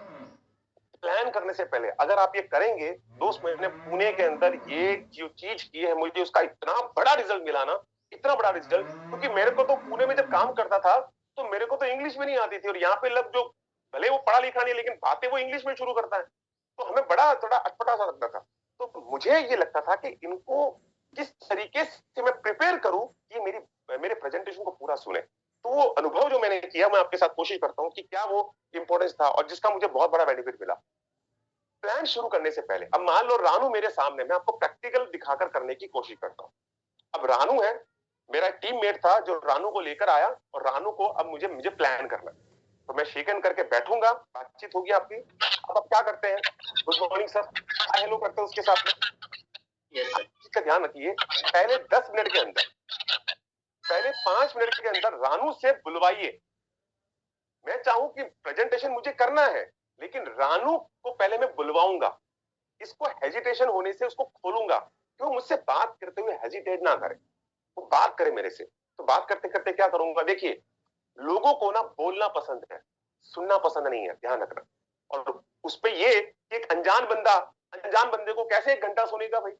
प्लान करने से पहले अगर आप ये करेंगे, दोस्त मैंने पुणे के अंदर ये जो चीज की है, मुझे उसका इतना बड़ा रिजल्ट मिला ना, इतना बड़ा रिजल्ट, क्योंकि मेरे को तो पुणे में जब काम करता था तो मेरे को तो इंग्लिश में नहीं आती थी, और यहाँ पे लोग जो भले वो पढ़ा लिखा नहीं लेकिन बातें वो इंग्लिश में शुरू करता है, तो हमें बड़ा थोड़ा अटपटा सा लगता था। तो मुझे ये लगता था कि इनको किस तरीके से मैं प्रिपेयर करूं कि मेरे प्रेजेंटेशन को पूरा सुने। तो वो अनुभव जो मैंने किया, मैं आपके साथ कोशिश करता हूँ कि क्या वो इंपॉर्टेंस था और जिसका मुझे बहुत बड़ा बेनिफिट मिला। प्लान शुरू करने से पहले, अब मान लो रानू मेरे सामने, मैं आपको प्रैक्टिकल दिखाकर करने की कोशिश करता हूँ। अब रानू है, मेरा टीममेट था जो रानू को लेकर आया, और रानू को अब मुझे प्लान करना है, तो मैं शेकन करके बैठूंगा, बातचीत होगी आपकी। अब आप क्या करते हैं, good morning sir, hi hello करते हैं उसके साथ में। इसका ध्यान रखिए, पहले 10 मिनट के अंदर, पहले 5 मिनट के अंदर रानू से बुलवाइए। मैं चाहूं कि प्रेजेंटेशन मुझे करना है, लेकिन रानू को पहले मैं बुलवाऊंगा, इसको हेजिटेशन होने से उसको खोलूंगा, क्यों मुझसे बात करते हुए हेजिटेट ना करे, वो बात करे मेरे से। तो बात करते करते क्या करूंगा, देखिए लोगों को ना बोलना पसंद है, सुनना पसंद नहीं है, ध्यान रखना। और उस पे ये कि एक अनजान बंदे को कैसे 1 घंटा सुनेगा भाई?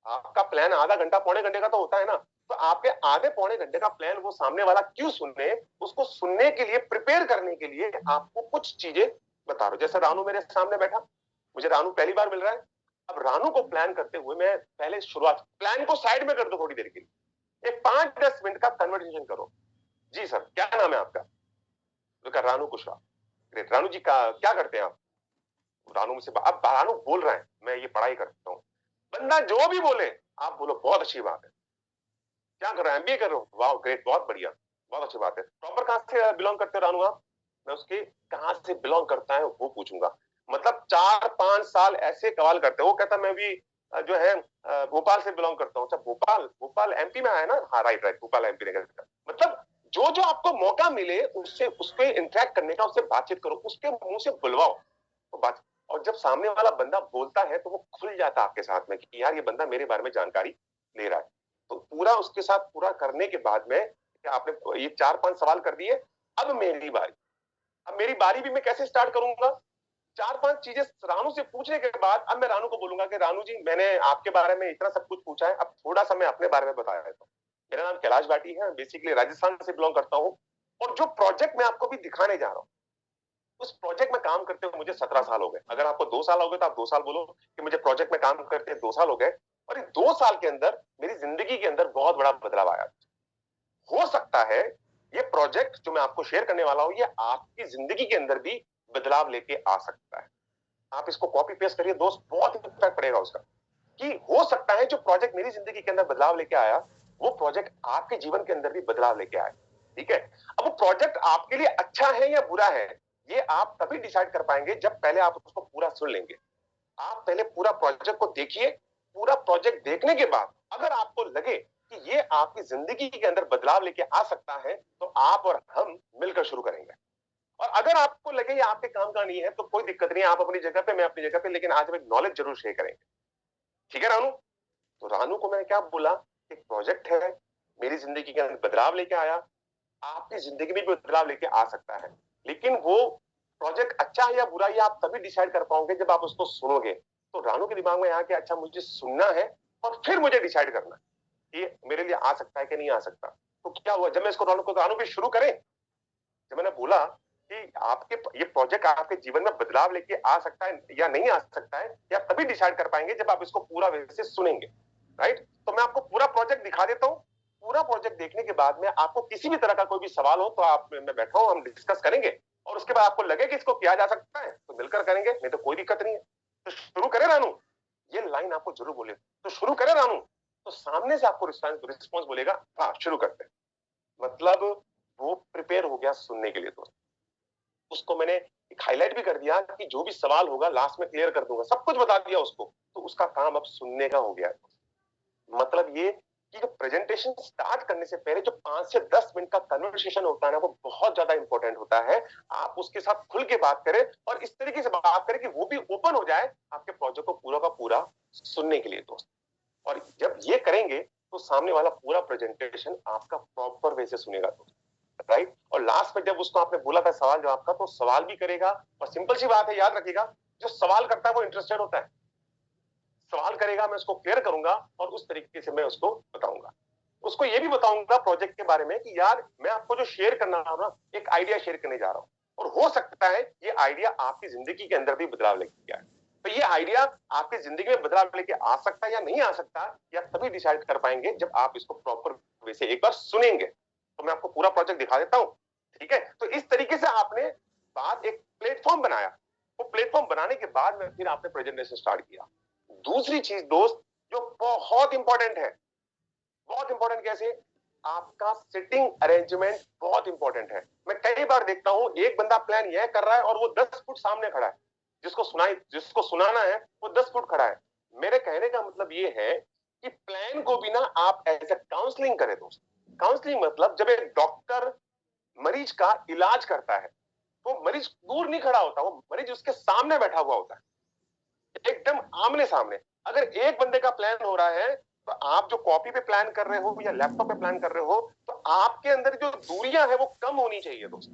आपका प्लान आधा घंटा पौने घंटे का तो होता है ना, तो आपके आधे पौने घंटे का प्लान वो सामने वाला क्यों सुने, उसको सुनने के लिए, प्रिपेयर करने के लिए आपको कुछ चीजें बता रहा हूं। जैसे रानू मेरे सामने बैठा, मुझे रानू पहली बार मिल रहा है, अब रानू को प्लान करते हुए मैं पहले शुरुआत, प्लान को साइड में कर दो थोड़ी देर के लिए, एक 5-10 मिनट का कन्वर्सेशन करो। जी सर, क्या नाम है आपका? तो रानू कुशवाहा। ग्रेट, रानू जी का क्या करते हैं आप? रानू मुझसे, अब रानू बोल रहा है मैं ये पढ़ाई करता हूँ, बंदा जो भी बोले आप बोलो बहुत अच्छी बात है। क्या कर रहे हैं? एमबीए कर रहे हो? वाह ग्रेट, बहुत बढ़िया। बहुत अच्छी बात है। प्रॉपर कहाँ से बिलोंग करते हो रानू आप? मैं उसके कहाँ से बिलोंग करता है वो पूछूंगा। मतलब 4-5 साल ऐसे कवाल करते हो, वो कहता मैं भी जो है भोपाल से बिलोंग करता हूँ। अच्छा, भोपाल भोपाल एमपी में आया ना? हाँ राइट राइट, भोपाल एमपी में करता। मतलब जो जो आपको मौका मिले उससे उसके इंटरेक्ट करने का, उससे बातचीत करो, उसके मुंह से बुलवाओ तो बात। और जब सामने वाला बंदा बोलता है तो वो खुल जाता है आपके साथ में कि यार ये बंदा मेरे बारे में जानकारी ले रहा है। तो पूरा उसके साथ पूरा करने के बाद में आपने ये 4-5 सवाल कर दिए। अब मेरी बारी। अब मेरी बारी भी मैं कैसे स्टार्ट करूंगा? 4-5 चीजें रानू से पूछने के बाद अब मैं रानू को बोलूंगा कि रानू जी, मैंने आपके बारे में इतना सब कुछ पूछा है, अब थोड़ा सा मैं अपने बारे में बताया देता हूँ। मेरा नाम कैलाश भाटी है, बेसिकली राजस्थान से बिलोंग करता हूँ। और जो प्रोजेक्ट मैं आपको भी दिखाने जा रहा हूँ, उस प्रोजेक्ट में काम करते हुए मुझे 17 साल हो गए। अगर आपको 2 साल हो गए तो आप 2 साल बोलो कि मुझे प्रोजेक्ट में काम करते 2 साल हो गए। और ये 2 साल के अंदर मेरी जिंदगी के अंदर बहुत बड़ा बदलाव आया। हो सकता है ये प्रोजेक्ट जो मैं आपको शेयर करने वाला हूं, ये आपकी जिंदगी के अंदर भी बदलाव लेके आ सकता है। आप इसको कॉपी पेस्ट करिए दोस्त, बहुत इफेक्ट पड़ेगा उसका। कि हो सकता है जो प्रोजेक्ट मेरी जिंदगी के अंदर बदलाव लेके आया, वो प्रोजेक्ट आपके जीवन के अंदर भी बदलाव लेके आए। ठीक है? अब वो प्रोजेक्ट आपके लिए अच्छा है या बुरा है, ये आप तभी डिसाइड कर पाएंगे जब पहले आप उसको पूरा सुन लेंगे। आप पहले पूरा प्रोजेक्ट को देखिए। पूरा प्रोजेक्ट देखने के बाद अगर आपको लगे कि ये आपकी जिंदगी के अंदर बदलाव लेके आ सकता है, तो आप और हम मिलकर शुरू करेंगे। और अगर आपको लगे ये आपके काम का नहीं है, तो कोई दिक्कत नहीं है, आप अपनी जगह पे, मैं अपनी जगह पे, लेकिन आज हम एक नॉलेज जरूर शेयर करेंगे। ठीक है रानू? तो रानू को मैंने क्या बोला? एक प्रोजेक्ट है, मेरी जिंदगी के अंदर बदलाव लेके आया, आपकी जिंदगी में भी बदलाव लेके आ सकता है। लेकिन वो प्रोजेक्ट अच्छा है या बुरा, ये आप तभी डिसाइड कर पाओगे जब आप उसको सुनोगे। तो रानू के दिमाग में यहाँ के अच्छा मुझे सुनना है और फिर मुझे डिसाइड करना है कि मेरे लिए आ सकता है कि नहीं आ सकता। तो क्या हुआ जब मैं इसको रानू भी शुरू करें, जब मैंने बोला कि आपके ये प्रोजेक्ट आपके जीवन में बदलाव लेके आ सकता है या नहीं आ सकता है, या तभी डिसाइड कर पाएंगे जब आप इसको पूरा वैसे सुनेंगे। राइट? तो मैं आपको पूरा प्रोजेक्ट दिखा देता हूँ। पूरा प्रोजेक्ट देखने के बाद में आपको किसी भी तरह का कोई भी सवाल हो तो आप, मैं बैठा हूँ, हम डिस्कस करेंगे। और उसके बाद आपको लगे कि इसको किया जा सकता है तो मिलकर करेंगे, नहीं तो कोई दिक्कत नहीं है। तो शुरू करें रानू? ये लाइन आपको जरूर बोले, तो शुरू करें रानू? तो सामने से आपको रिस्पॉन्स बोलेगा हाँ शुरू करते हैं। मतलब वो प्रिपेयर हो गया सुनने के लिए। दोस्त, उसको मैंने एक हाईलाइट भी कर दिया कि जो भी सवाल होगा लास्ट में क्लियर कर दूंगा, सब कुछ बता दिया उसको। तो उसका काम अब सुनने का हो गया। मतलब ये कि जो प्रेजेंटेशन स्टार्ट करने से पहले जो 5 से 10 मिनट का कन्वर्सेशन होता है ना, वो बहुत ज्यादा इंपॉर्टेंट होता है। आप उसके साथ खुल के बात करें और इस तरीके से बात करें कि वो भी ओपन हो जाए आपके प्रोजेक्ट को पूरा का पूरा सुनने के लिए। दोस्त, और जब ये करेंगे तो सामने वाला पूरा प्रेजेंटेशन आपका प्रॉपर वे से सुनेगा। दोस्त, राइट? और लास्ट में जब उसको आपने बोला था सवाल जवाब का, तो सवाल भी करेगा। और सिंपल सी बात है, याद रखिएगा, जो सवाल करता है वो इंटरेस्टेड होता है। सवाल करेगा, मैं उसको क्लियर करूंगा और उस तरीके से मैं उसको बताऊंगा। उसको ये भी बताऊंगा प्रोजेक्ट के बारे में कि यार मैं आपको जो शेयर करना रहा हूं ना, एक आइडिया शेयर करने जा रहा हूं, और हो सकता है ये आइडिया आपकी जिंदगी के अंदर भी बदलाव लेके आए। तो ये आइडिया आपकी जिंदगी में बदलाव लेके आ सकता है या नहीं आ सकता, या तभी डिसाइड कर पाएंगे जब आप इसको प्रॉपर वे से एक बार सुनेंगे। तो मैं आपको पूरा प्रोजेक्ट दिखा देता हूं। ठीक है? तो इस तरीके से आपने बात एक प्लेटफॉर्म बनाया। वो प्लेटफॉर्म बनाने के बाद में फिर आपने प्रेजेंटेशन स्टार्ट किया। दूसरी चीज दोस्त जो बहुत इंपॉर्टेंट है, बहुत इंपॉर्टेंट कैसे, आपका सिटिंग अरेंजमेंट बहुत इंपॉर्टेंट है। मैं कई बार देखता हूं एक बंदा प्लान यह कर रहा है और वो 10 फुट सामने खड़ा है, जिसको सुनाना है वो 10 फुट खड़ा है। मेरे कहने का मतलब ये है कि प्लान को भी ना आप एज ए काउंसलिंग करें। दोस्त, काउंसलिंग मतलब जब एक डॉक्टर मरीज का इलाज करता है तो मरीज दूर नहीं खड़ा होता, वो मरीज उसके सामने बैठा हुआ होता है, एकदम आमने सामने। अगर एक बंदे का प्लान हो रहा है तो आप जो कॉपी पे प्लान कर रहे हो या लैपटॉप पे प्लान कर रहे हो, तो आपके अंदर जो दूरियां है वो कम होनी चाहिए। दोस्त,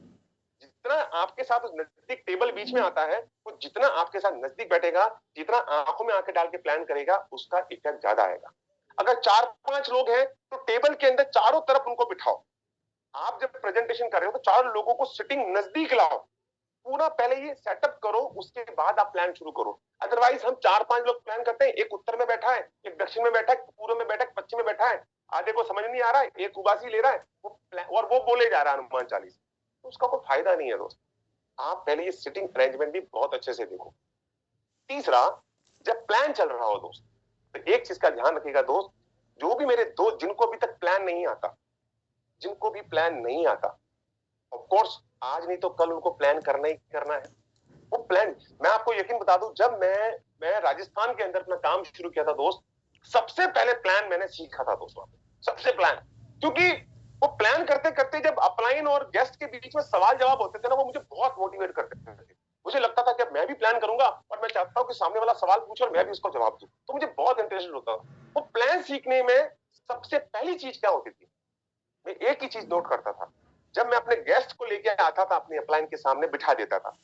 जितना आपके साथ नजदीक टेबल बीच में आता है, वो जितना आपके साथ नजदीक बैठेगा, जितना आंखों में आंखें डाल के प्लान करेगा, उसका इफेक्ट ज्यादा आएगा। अगर 4-5 लोग हैं तो टेबल के अंदर चारों तरफ उनको बिठाओ। आप जब प्रेजेंटेशन कर रहे हो तो 4 लोगों को सिटिंग नजदीक लाओ। पूरा पहले ये सेटअप करो, उसके बाद आप प्लान शुरू करो। अदरवाइज हम 4-5 लोग प्लान करते हैं, एक उत्तर में बैठा है, एक दक्षिण में बैठा है, पूर्व में बैठा है, पश्चिम में बैठा है, आधे को समझ नहीं आ रहा है, एक उबासी ले रहा है और वो बोले जा रहा है हनुमान चालीसा, तो उसका कोई फायदा नहीं है। दोस्त, आप पहले ये सिटिंग अरेंजमेंट भी बहुत अच्छे से देखो। तीसरा, जब प्लान चल रहा हो दोस्त, तो एक चीज का ध्यान रखिएगा दोस्त, जो भी मेरे दोस्त जिनको अभी तक प्लान नहीं आता, जिनको भी प्लान नहीं आता, ऑफ कोर्स आज नहीं तो कल उनको प्लान करना ही करना है। वो प्लान, मैं आपको यकीन बता दूं, जब मैं राजस्थान के अंदर अपना काम शुरू किया था दोस्त, सबसे पहले प्लान मैंने सीखा था दोस्तों, सबसे प्लान। क्योंकि वो प्लान करते करते जब अपलाइन और गेस्ट के बीच में सवाल जवाब होते थे ना, वो मुझे बहुत मोटिवेट करते थे। मुझे लगता था कि अब मैं भी प्लान करूंगा और मैं चाहता हूं कि सामने वाला सवाल पूछे और मैं भी उसको जवाब दूं, तो मुझे बहुत इंटरेस्ट होता था। वो प्लान सीखने में सबसे पहली चीज क्या होती थी, मैं एक ही चीज नोट करता था। जब मैं अपने गेस्ट को लेके आता था, अपनी अपलाइन के सामने बिठा देता था,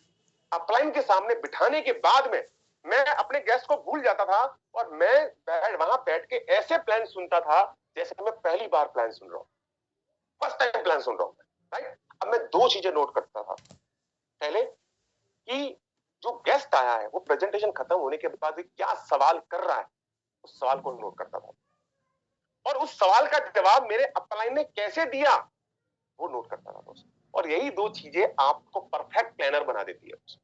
अपलाइन के सामने बिठाने के बाद में मैं अपने गेस्ट को भूल जाता था और मैं वहां बैठ के ऐसे प्लान सुनता था जैसे मैं पहली बार प्लान सुन रहा हूं, फर्स्ट टाइम प्लान सुन रहा हूं, राइट। अब मैं दो चीजें नोट करता था। पहले कि जो गेस्ट आया है वो प्रेजेंटेशन खत्म होने के बाद भी क्या सवाल कर रहा है, उस सवाल को नोट करता था, और उस सवाल का जवाब मेरे अपलाइन ने कैसे दिया वो नोट करता था दोस्त। और यही दो चीजें आपको परफेक्ट प्लानर बना देती है दोस्त,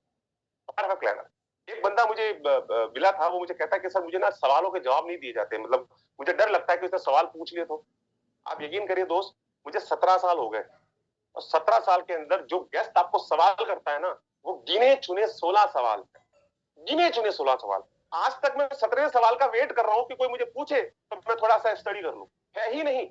परफेक्ट प्लानर। एक बंदा मुझे मिला था, वो मुझे कहता है कि सर मुझे ना सवालों के जवाब नहीं दिए जाते, मतलब मुझे डर लगता है कि उसने सवाल पूछ लिए तो। आप यकीन करिए दोस्त, मुझे 17 साल हो गए और 17 साल के अंदर जो गेस्ट आपको सवाल करता है ना, वो गिने चुने 16 सवाल, गिने चुने 16 सवाल। आज तक मैं 17वें सवाल का वेट कर रहा हूं कि कोई मुझे पूछे तो मैं थोड़ा सा स्टडी कर लूं, है ही नहीं।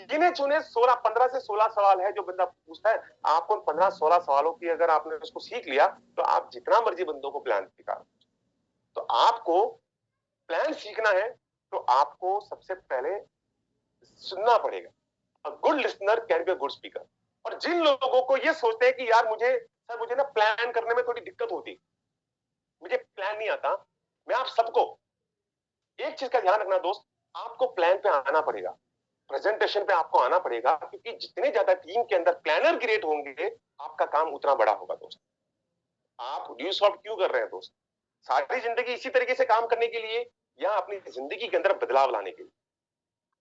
गिने चुने 16, 15 से 16 सवाल है जो बंदा पूछता है। आपको 15-16 सवालों की अगर आपने उसको सीख लिया तो आप जितना मर्जी बंदों को प्लान सिखा। तो आपको प्लान सीखना है तो आपको सबसे पहले सुनना पड़ेगा। A good listener can be a good speaker. और जिन लोगों को ये सोचते हैं कि यार मुझे ना प्लान करने में थोड़ी दिक्कत होती, मुझे प्लान नहीं आता, मैं आप सबको एक चीज का ध्यान रखना दोस्त, आपको प्लान पे आना पड़ेगा, प्रेजेंटेशन पे आपको आना पड़ेगा, क्योंकि जितने ज्यादा टीम के अंदर प्लानर क्रिएट होंगे आपका काम उतना बड़ा होगा दोस्त। आप न्यूज शॉट क्यों कर रहे हैं दोस्त? सारी जिंदगी इसी तरीके से काम करने के लिए या अपनी जिंदगी के अंदर बदलाव लाने के लिए?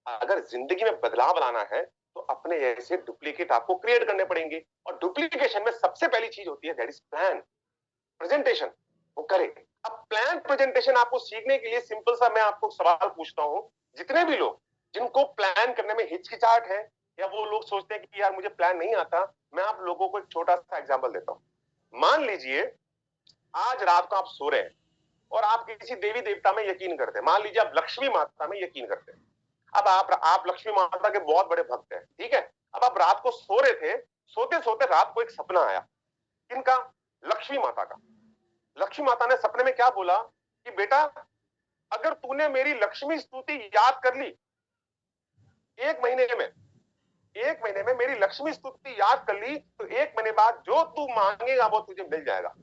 अगर जिंदगी में बदलाव लाना है तो अपने ऐसे डुप्लीकेट आपको क्रिएट करने पड़ेंगे, और डुप्लीकेशन में सबसे पहली चीज होती है दैट इज प्लान, प्रेजेंटेशन। वो करें। अब प्लान प्रेजेंटेशन आपको सीखने के लिए सिंपल सा मैं आपको सवाल पूछता हूं, जितने भी लोग जिनको प्लान करने में हिचकिचाहट है या वो लोग सोचते हैं कि यार मुझे प्लान नहीं आता, मैं आप लोगों को एक छोटा सा एग्जांपल देता हूं। मान लीजिए आज रात को आप सो रहे हैं और आप किसी देवी देवता में यकीन करते हैं, मान लीजिए आप लक्ष्मी माता में यकीन करते हैं। अब आप लक्ष्मी माता के बहुत बड़े भक्त हैं, ठीक है। अब आप रात को सो रहे थे, सोते सोते रात को एक सपना आया, किनका? लक्ष्मी माता का। लक्ष्मी माता ने सपने में क्या बोला कि बेटा अगर तूने मेरी लक्ष्मी स्तुति याद कर ली, एक महीने में, एक महीने में मेरी लक्ष्मी स्तुति याद कर ली तो एक महीने बाद जो तू मांगेगा वो तुझे मिल जाएगा।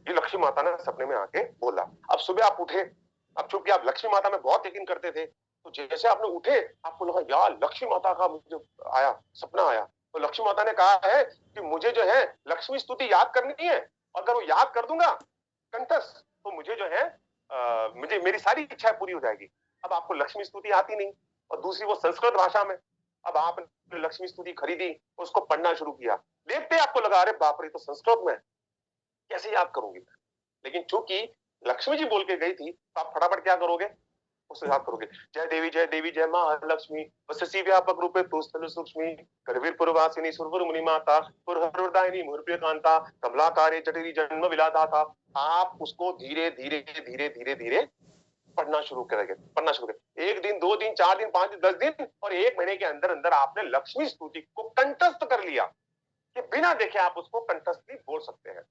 ये लक्ष्मी माता ने सपने में आके बोला। अब सुबह आप उठे, अब चूंकि आप लक्ष्मी माता में बहुत यकीन करते थे, तो जैसे आपने उठे आपको लगा यार लक्ष्मी माता का मुझे आया, सपना आया। तो लक्ष्मी माता ने कहा है कि मुझे जो है लक्ष्मी स्तुति याद करनी है, और अगर वो याद कर दूंगा कंठस्थ तो मुझे जो है मुझे मेरी सारी इच्छाएं पूरी हो जाएगी। अब आपको लक्ष्मी स्तुति आती नहीं, और दूसरी वो संस्कृत भाषा में। अब आपने लक्ष्मी स्तुति खरीदी, उसको पढ़ना शुरू किया, देखते आपको लगा अरे बाप रे तो संस्कृत में, कैसे याद करूंगी। लेकिन चूंकि लक्ष्मी जी बोल के गई थी तो आप फटाफट क्या करोगे, उससे याद करोगे। जय देवी जय महालक्ष्मी वससी व्यापक रूपे तुस्थल सूक्ष्मी करवीर पुरवासिनी सुरपुर मुनि माता पुरहरदायिनी मुहूर्त कांता कमलाकारे जटिरी जन्म विलादा था। आप उसको धीरे धीरे धीरे धीरे धीरे पढ़ना शुरू करेंगे, पढ़ना शुरू करेंगे। एक दिन, 2 दिन, 4 दिन, 5 दिन, 10 दिन और एक महीने के अंदर अंदर आपने लक्ष्मी स्तुति को कंठस्थ कर लिया कि बिना देखे आप उसको कंठस्थ भी बोल सकते हैं।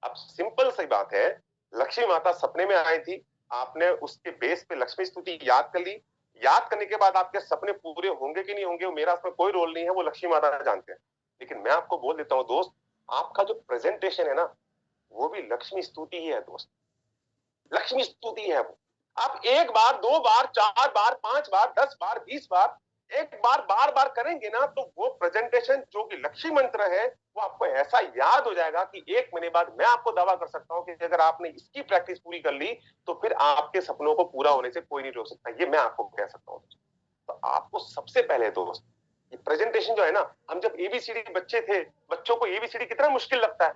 अब सिंपल सी बात है, लक्ष्मी माता सपने में आई थी, आपने उसके बेस पे लक्ष्मी स्तुति याद कर ली। याद करने के बाद आपके सपने पूरे होंगे कि नहीं होंगे मेरा उसमें कोई रोल नहीं है, वो लक्ष्मी माता जानते हैं। लेकिन मैं आपको बोल देता हूं दोस्त, आपका जो प्रेजेंटेशन है ना वो भी लक्ष्मी स्तुति ही है दोस्त, लक्ष्मी स्तुति है वो। आप एक बार, 2 बार, 4 बार, 5 बार, 10 बार, 20 बार, एक बार बार बार करेंगे ना तो वो प्रेजेंटेशन जो कि लक्ष्मी मंत्र है वो आपको ऐसा याद हो जाएगा कि एक महीने बाद मैं आपको दावा कर सकता हूं कि अगर आपने इसकी प्रैक्टिस पूरी कर ली तो फिर आपके सपनों को पूरा होने से कोई नहीं रोक सकता। ये मैं आपको कह सकता हूं। तो आपको सबसे पहले दोस्त ये प्रेजेंटेशन जो है ना, हम जब एबीसीडी बच्चे थे, बच्चों को एबीसीडी कितना मुश्किल लगता है,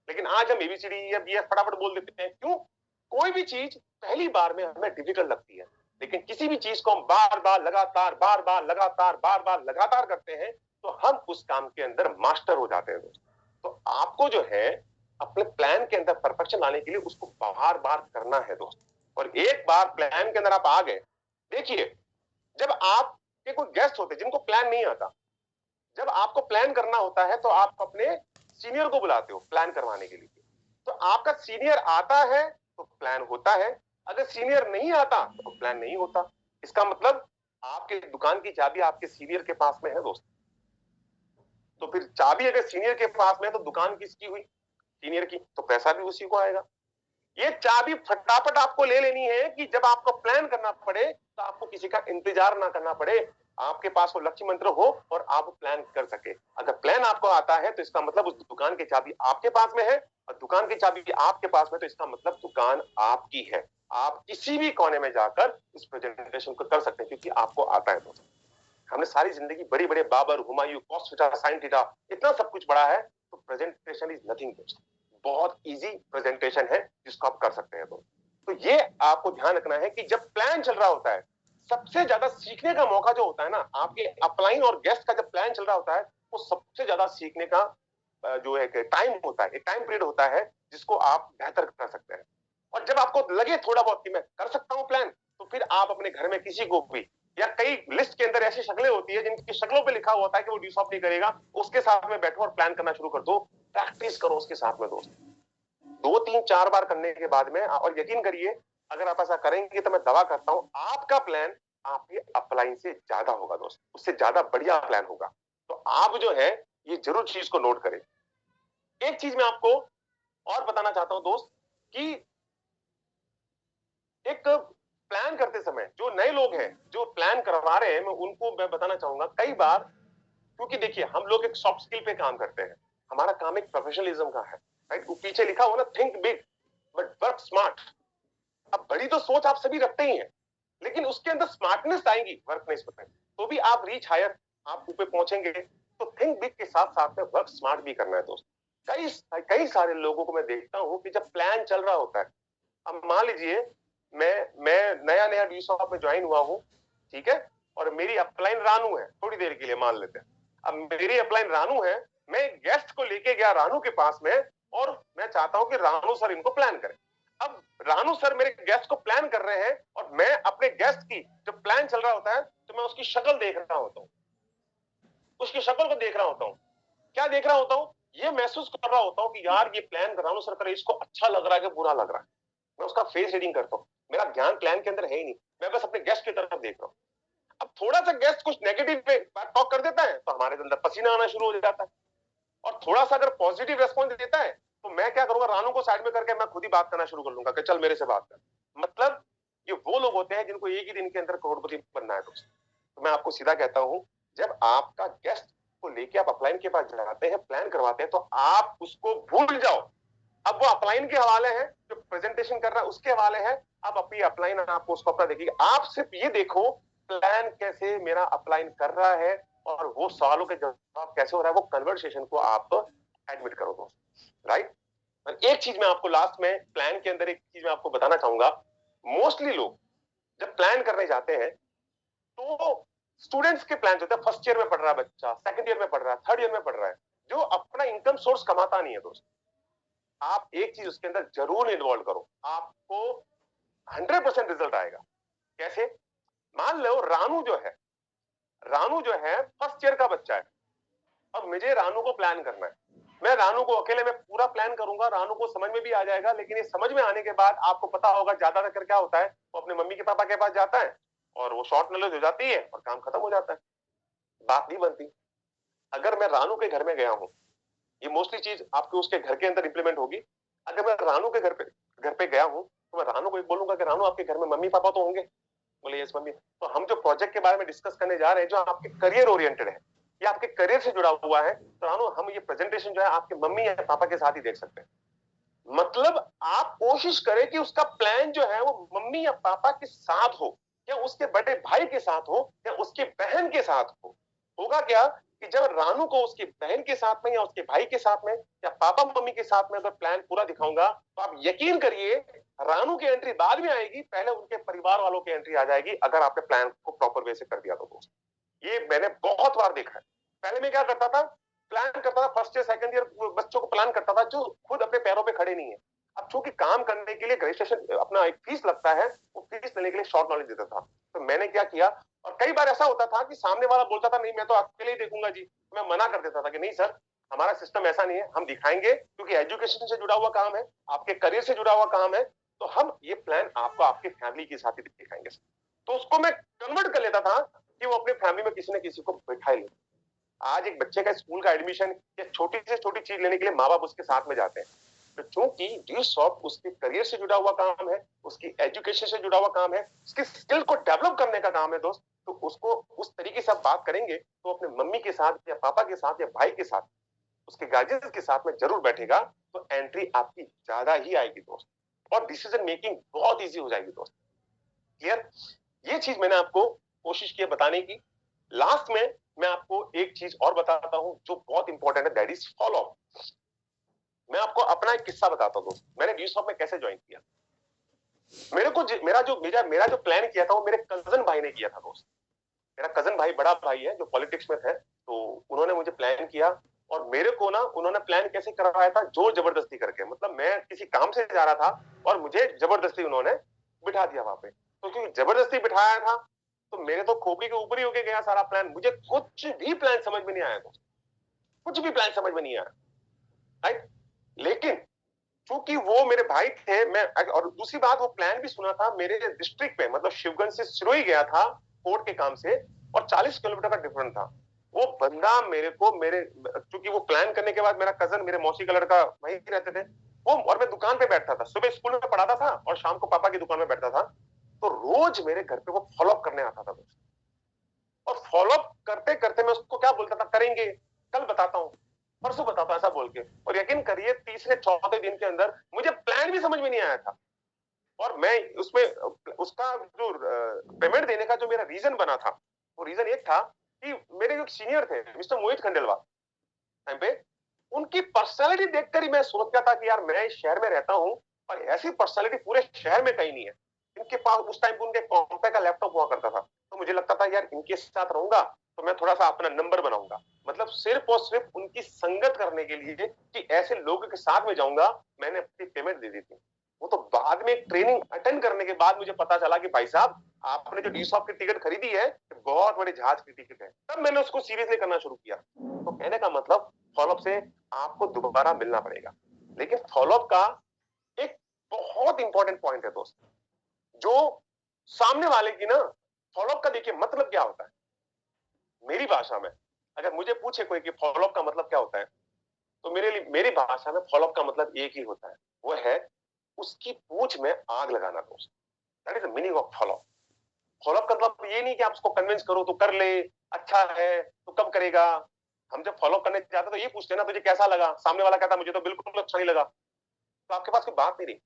लेकिन आज हम एबीसीडी या बीएस फटाफट बोल देते हैं। क्यों? कोई भी चीज पहली बार में हमें डिफिकल्ट लगती है, लेकिन किसी भी चीज को हम बार बार लगातार करते हैं तो तो हम उस काम के अंदर मास्टर हो जाते हैं दोस्त। तो आपको जो है अपने प्लान के अंदर परफेक्शन लाने के लिए उसको बार बार करना है दोस्त। और एक बार प्लान के अंदर आप आ गए, देखिए जब आपके कोई गेस्ट होते जिनको प्लान नहीं आता, जब आपको प्लान करना होता है तो आप अपने सीनियर को बुलाते हो प्लान करवाने के लिए। तो आपका सीनियर आता है तो प्लान होता है, अगर सीनियर नहीं आता तो प्लान नहीं होता। इसका मतलब आपके दुकान की चाबी आपके सीनियर के पास में है दोस्त। तो फिर चाबी अगर सीनियर के पास में है तो दुकान किसकी हुई? सीनियर की, तो पैसा भी उसी को आएगा। ये चाबी फटाफट आपको ले लेनी है कि जब आपको प्लान करना पड़े तो आपको किसी का इंतजार ना करना पड़े, आपके पास वो लक्ष्य मंत्र हो और आप प्लान कर सके। अगर प्लान आपको आता है तो इसका मतलब उस दुकान की चाबी आपके पास में है, और दुकान की चाबी आपके पास में तो इसका मतलब दुकान आपकी है। आप किसी भी कोने में जाकर इस प्रेजेंटेशन को कर सकते हैं क्योंकि आपको आता है। दोस्तों हमने सारी जिंदगी बड़े बड़े Babar, Humayun, cos theta, sine theta, इतना सब कुछ पढ़ा है, तो प्रेजेंटेशन इज नथिंग दोस्त। बहुत इजी प्रेजेंटेशन है जिसको आप कर सकते हैं। तो ये आपको ध्यान रखना है कि जब प्लान चल रहा होता है, सबसे ज्यादा सीखने का मौका जो होता है ना, आपके अपलाइन और गेस्ट का जब प्लान चल रहा होता है, वो सबसे ज्यादा सीखने का जो एक टाइम होता है, एक टाइम पीरियड होता है जिसको आप बेहतर कर सकते हैं। और जब आपको लगे थोड़ा बहुत कि मैं कर सकता हूं प्लान, तो फिर आप अपने घर में किसी को भी, या कई लिस्ट के अंदर ऐसी शक्लें होती है जिनकी शक्लों पे लिखा होता है कि वो ड्यूसॉप नहीं करेगा, उसके साथ में बैठो और प्लान करना शुरू कर दो। प्रैक्टिस करो उसके साथ में दोस्त, 2 3 4 बार करने के बाद में, और यकीन करिए अगर आप ऐसा करेंगे तो मैं दवा करता हूं आपका प्लान आपके अपलाइन से ज्यादा होगा दोस्त, उससे ज्यादा बढ़िया प्लान होगा। तो आप जो है ये जरूर चीज को नोट करें। एक चीज मैं आपको और बताना चाहता हूं दोस्त कि एक प्लान करते समय जो नए लोग हैं जो प्लान करवा रहे हैं, मैं उनको मैं बताना चाहूंगा कई बार, क्योंकि देखिए हम लोग एक सॉफ्ट स्किल पे काम करते हैं, हमारा काम एक प्रोफेशनलिज्म का है, राइट। पीछे लिखा हुआ ना, think big but work smart. अब बड़ी तो सोच आप सभी रखते ही हैं, लेकिन उसके अंदर स्मार्टनेस आएगी वर्कनेस में, तो भी आप रीच हायर, आप ऊपर पहुंचेंगे। तो थिंक बिग के साथ साथ में वर्क स्मार्ट भी करना है दोस्त। कई कई सारे लोगों को मैं देखता हूं कि जब प्लान चल रहा होता है, अब मान लीजिए मैं नया नया डी शॉप में ज्वाइन हुआ हूँ, ठीक है, और मेरी अपलाइन रानू है, थोड़ी देर के लिए मान लेते हैं। अब मेरी अपलाइन रानू है, मैं गेस्ट को लेके गया रानू के पास में, और मैं चाहता हूं कि रानू सर इनको प्लान करें। अब रानू सर मेरे गेस्ट को प्लान कर रहे हैं, और मैं अपने गेस्ट की जब प्लान चल रहा होता है तो मैं उसकी शक्ल देख रहा होता हूँ, उसकी शक्ल को देख रहा होता हूँ। क्या देख रहा होता हूँ? ये महसूस कर रहा होता हूँ कि यार ये प्लान रानू सर करे, इसको अच्छा लग रहा है कि बुरा लग रहा है। मैं उसका फेस रीडिंग करता हूँ, मेरा ध्यान प्लान के अंदर है ही नहीं, मैं बस अपने गेस्ट की तरफ देख रहा हूँ। अब थोड़ा सा गेस्ट कुछ नेगेटिव टॉक कर देता है तो हमारे अंदर पसीना आना शुरू हो जाता है, और थोड़ा सा अगर पॉजिटिव रेस्पॉन्स देता है तो मैं क्या करूंगा, रानू को साइड में करके मैं खुद ही बात करना शुरू कर लूंगा कि चल मेरे से बात कर। मतलब ये वो लोग होते हैं जिनको एक ही दिन के अंदर करोड़पति बनना है दोस्त। तो मैं आपको सीधा कहता हूं, जब आपका गेस्ट को लेके आप अपलाइन के पास जाते हैं, प्लान करवाते हैं, तो आप उसको भूल जाओ। अब वो अपलाइन के हवाले है, जो प्रेजेंटेशन कर रहा है उसके हवाले है। अब अपनी अपलाइन आपको उसको अपना देखिए, आप सिर्फ ये देखो प्लान कैसे मेरा अपलाइन कर रहा है, और वो सवालों के जवाब कैसे हो रहा है, वो कन्वर्सेशन को आप एडमिट करो दोस्त, राइट। एक चीज मैं आपको लास्ट में प्लान के अंदर एक चीज मैं आपको बताना चाहूंगा, मोस्टली लोग जब प्लान करने जाते हैं तो स्टूडेंट्स के प्लान होते हैं, फर्स्ट ईयर में पढ़ रहा है बच्चा, सेकंड ईयर में पढ़ रहा है, थर्ड ईयर में पढ़ रहा है, जो अपना इनकम सोर्स कमाता नहीं है दोस्त। आप एक चीज उसके अंदर जरूर इन्वॉल्व करो, आपको 100% रिजल्ट आएगा। कैसे? मान लो रानू जो है फर्स्ट ईयर का बच्चा है, अब मुझे रानू को प्लान करना है, मैं रानू को अकेले में पूरा प्लान करूंगा, रानू को समझ में भी आ जाएगा, लेकिन ये समझ में आने के बाद आपको पता होगा ज्यादातर क्या होता है, वो अपने मम्मी के पापा के पास जाता है और वो शॉर्ट नॉलेज हो जाती है और काम खत्म हो जाता है, बात नहीं बनती। अगर मैं रानू के घर में गया हूं, ये मोस्टली चीज आपके उसके घर के अंदर इंप्लीमेंट होगी। अगर मैं रानू के घर पे गया हूं तो मैं रानू को बोलूंगा कि रानू आपके घर में मम्मी पापा तो होंगे? बोले यस मम्मी। तो हम जो प्रोजेक्ट के बारे में डिस्कस करने जा रहे हैं, जो आपके करियर ओरिएंटेड है, ये आपके करियर से जुड़ा हुआ है, तो रानू हम ये प्रेजेंटेशन जो है आपके मम्मी या पापा के साथ ही देख सकते हैं। मतलब आप कोशिश करें कि उसका प्लान जो है वो मम्मी या पापा के साथ हो, या उसके बड़े भाई के साथ हो, या उसके बहन के साथ हो। होगा क्या कि जब रानू को उसकी बहन के साथ में या उसके भाई के साथ में या पापा मम्मी के साथ में अगर प्लान पूरा दिखाऊंगा, तो आप यकीन करिए रानू की एंट्री बाद में आएगी, पहले उनके परिवार वालों की एंट्री आ जाएगी, अगर आपने प्लान को प्रॉपर वे से कर दिया तो दोस्त। ये मैंने बहुत बार देखा है, पहले मैं क्या करता था, प्लान करता था, फर्स्ट ईयर सेकंड ईयर बच्चों को प्लान करता था जो खुद अपने पैरों पे खड़े नहीं है। अब चूंकि काम करने के लिए ग्रेजुएशन अपना एक फीस लगता है, वो फीस लेने के लिए शॉर्ट नॉलेज देता था। तो मैंने क्या किया, और कई बार ऐसा होता था कि सामने वाला बोलता था नहीं मैं तो अकेले ही देखूंगा जी, मैं मना कर देता था कि नहीं सर, हमारा सिस्टम ऐसा नहीं है, हम दिखाएंगे, क्योंकि एजुकेशन से जुड़ा हुआ काम है, आपके करियर से जुड़ा हुआ काम है, तो हम ये प्लान आपको आपके फैमिली के साथ ही दिखाएंगे। तो उसको मैं कन्वर्ट कर लेता था कि वो अपने फैमिली में किसी न किसी को बैठा ले। आज एक बच्चे का स्कूल का एडमिशन या छोटी से छोटी चीज लेने के लिए माँ बाप उसके साथ में जाते हैं। तो चूंकि ड्यू शॉप उसके करियर से जुड़ा हुआ काम है, उसकी एजुकेशन से जुड़ा हुआ काम है, उसकी स्किल को डेवलप करने का काम है दोस्त, तो उसको उस तरीके से आप बात करेंगे तो अपने मम्मी के साथ या पापा के साथ या भाई के साथ, उसके गार्जियन के साथ में जरूर बैठेगा, तो एंट्री आपकी ज्यादा ही आएगी दोस्त, और डिसीजन मेकिंग बहुत इजी हो जाएगी दोस्त। क्लियर? ये चीज मैंने आपको कोशिश की बताने की। लास्ट में मैं आपको एक चीज और बताता हूं जो बहुत इंपॉर्टेंट है, दैट इज फॉलो अप। मैं आपको अपना एक किस्सा बताता हूं दोस्त, मैंने डी शॉप में कैसे ज्वाइन किया। मेरा जो प्लान किया था वो मेरे कजन भाई ने किया था दोस्त। मेरा कजन भाई बड़ा भाई है जो पॉलिटिक्स में थे, तो उन्होंने मुझे प्लान किया, और मेरे को ना उन्होंने प्लान कैसे करवाया था, जोर जबरदस्ती करके। मतलब मैं किसी काम से जा रहा था और मुझे जबरदस्ती उन्होंने बिठा दिया वहां पे। तो क्योंकि जबरदस्ती बिठाया था तो मेरे तो खोपड़ी के ऊपर ही होके गया सारा प्लान, मुझे कुछ भी प्लान समझ में नहीं आया दोस्त, कुछ भी प्लान समझ में नहीं आया, राइट। लेकिन चूंकि वो मेरे भाई थे, मैं, और दूसरी बात वो प्लान भी सुना था मेरे डिस्ट्रिक्ट में, मतलब शिवगंज से सिरोही गया था कोर्ट के काम से, और 40 किलोमीटर का डिफरेंस था। वो बंदा मेरे को, मेरे, चूंकि वो प्लान करने के बाद मेरा कजन, मेरे मौसी का लड़का वहीं रहते थे वो, और मैं दुकान पे बैठता था, सुबह स्कूल में पढ़ाता था और शाम को पापा की दुकान में बैठता था, तो रोज मेरे घर पे वो फॉलो अप करने आता था दोस्त। और फॉलो अप करते करते मैं उसको क्या बोलता था, करेंगे, कल बताता हूँ, परसों बताता हूँ, ऐसा बोल के, और यकीन करिए तीसरे चौथे दिन के अंदर मुझे प्लान भी समझ में नहीं आया था। और मैं उसमें उसका जो पेमेंट देने का जो मेरा रीजन बना था, वो रीजन एक था कि मेरे जो सीनियर थे मिस्टर मोहित खंडेलवाल टाइम पे, उनकी पर्सनालिटी देखकर ही मैं सोचता था कि यार मैं इस शहर में रहता हूँ और ऐसी पर्सनालिटी पूरे शहर में कहीं नहीं है। इनके पास उस टाइम पे उनके कॉम्पे का लैपटॉप हुआ करता था, तो मुझे लगता था यार इनके साथ रहूंगा तो मैं थोड़ा सा अपना नंबर बनाऊंगा, मतलब सिर्फ और सिर्फ उनकी संगत करने के लिए कि ऐसे लोगों के साथ में जाऊंगा, मैंने अपनी पेमेंट दे दी थी। वो तो बाद में ट्रेनिंग अटेंड करने के बाद मुझे पता चला कि भाई साहब आपने जो डी शॉप की टिकट खरीदी है बहुत बड़े जहाज की टिकट है। तब मैंने उसको सीरियसली करना शुरू किया। तो कहने का मतलब फॉलोअप से आपको दोबारा मिलना पड़ेगा, लेकिन फॉलोअप का एक बहुत इंपॉर्टेंट पॉइंट है दोस्त, जो सामने वाले की ना, फॉलोअप का देखिए मतलब क्या होता है। मेरी भाषा में अगर मुझे पूछे कोई कि फॉलोअप का मतलब क्या होता है, तो मेरे लिए, मेरी भाषा में फॉलोअप का मतलब एक ही होता है, वो है उसकी पूछ में आग लगाना दोस्त। That is the meaning of follow up. Follow up का मतलब ये नहीं कि आप उसको कन्विंस करो तो कर ले, अच्छा है तो कब करेगा। हम जब फॉलो करने जाते तो ये पूछते हैं ना तुझे कैसा लगा, सामने वाला कहता मुझे तो बिल्कुल अच्छा नहीं लगा, तो आपके पास कोई बात नहीं रही।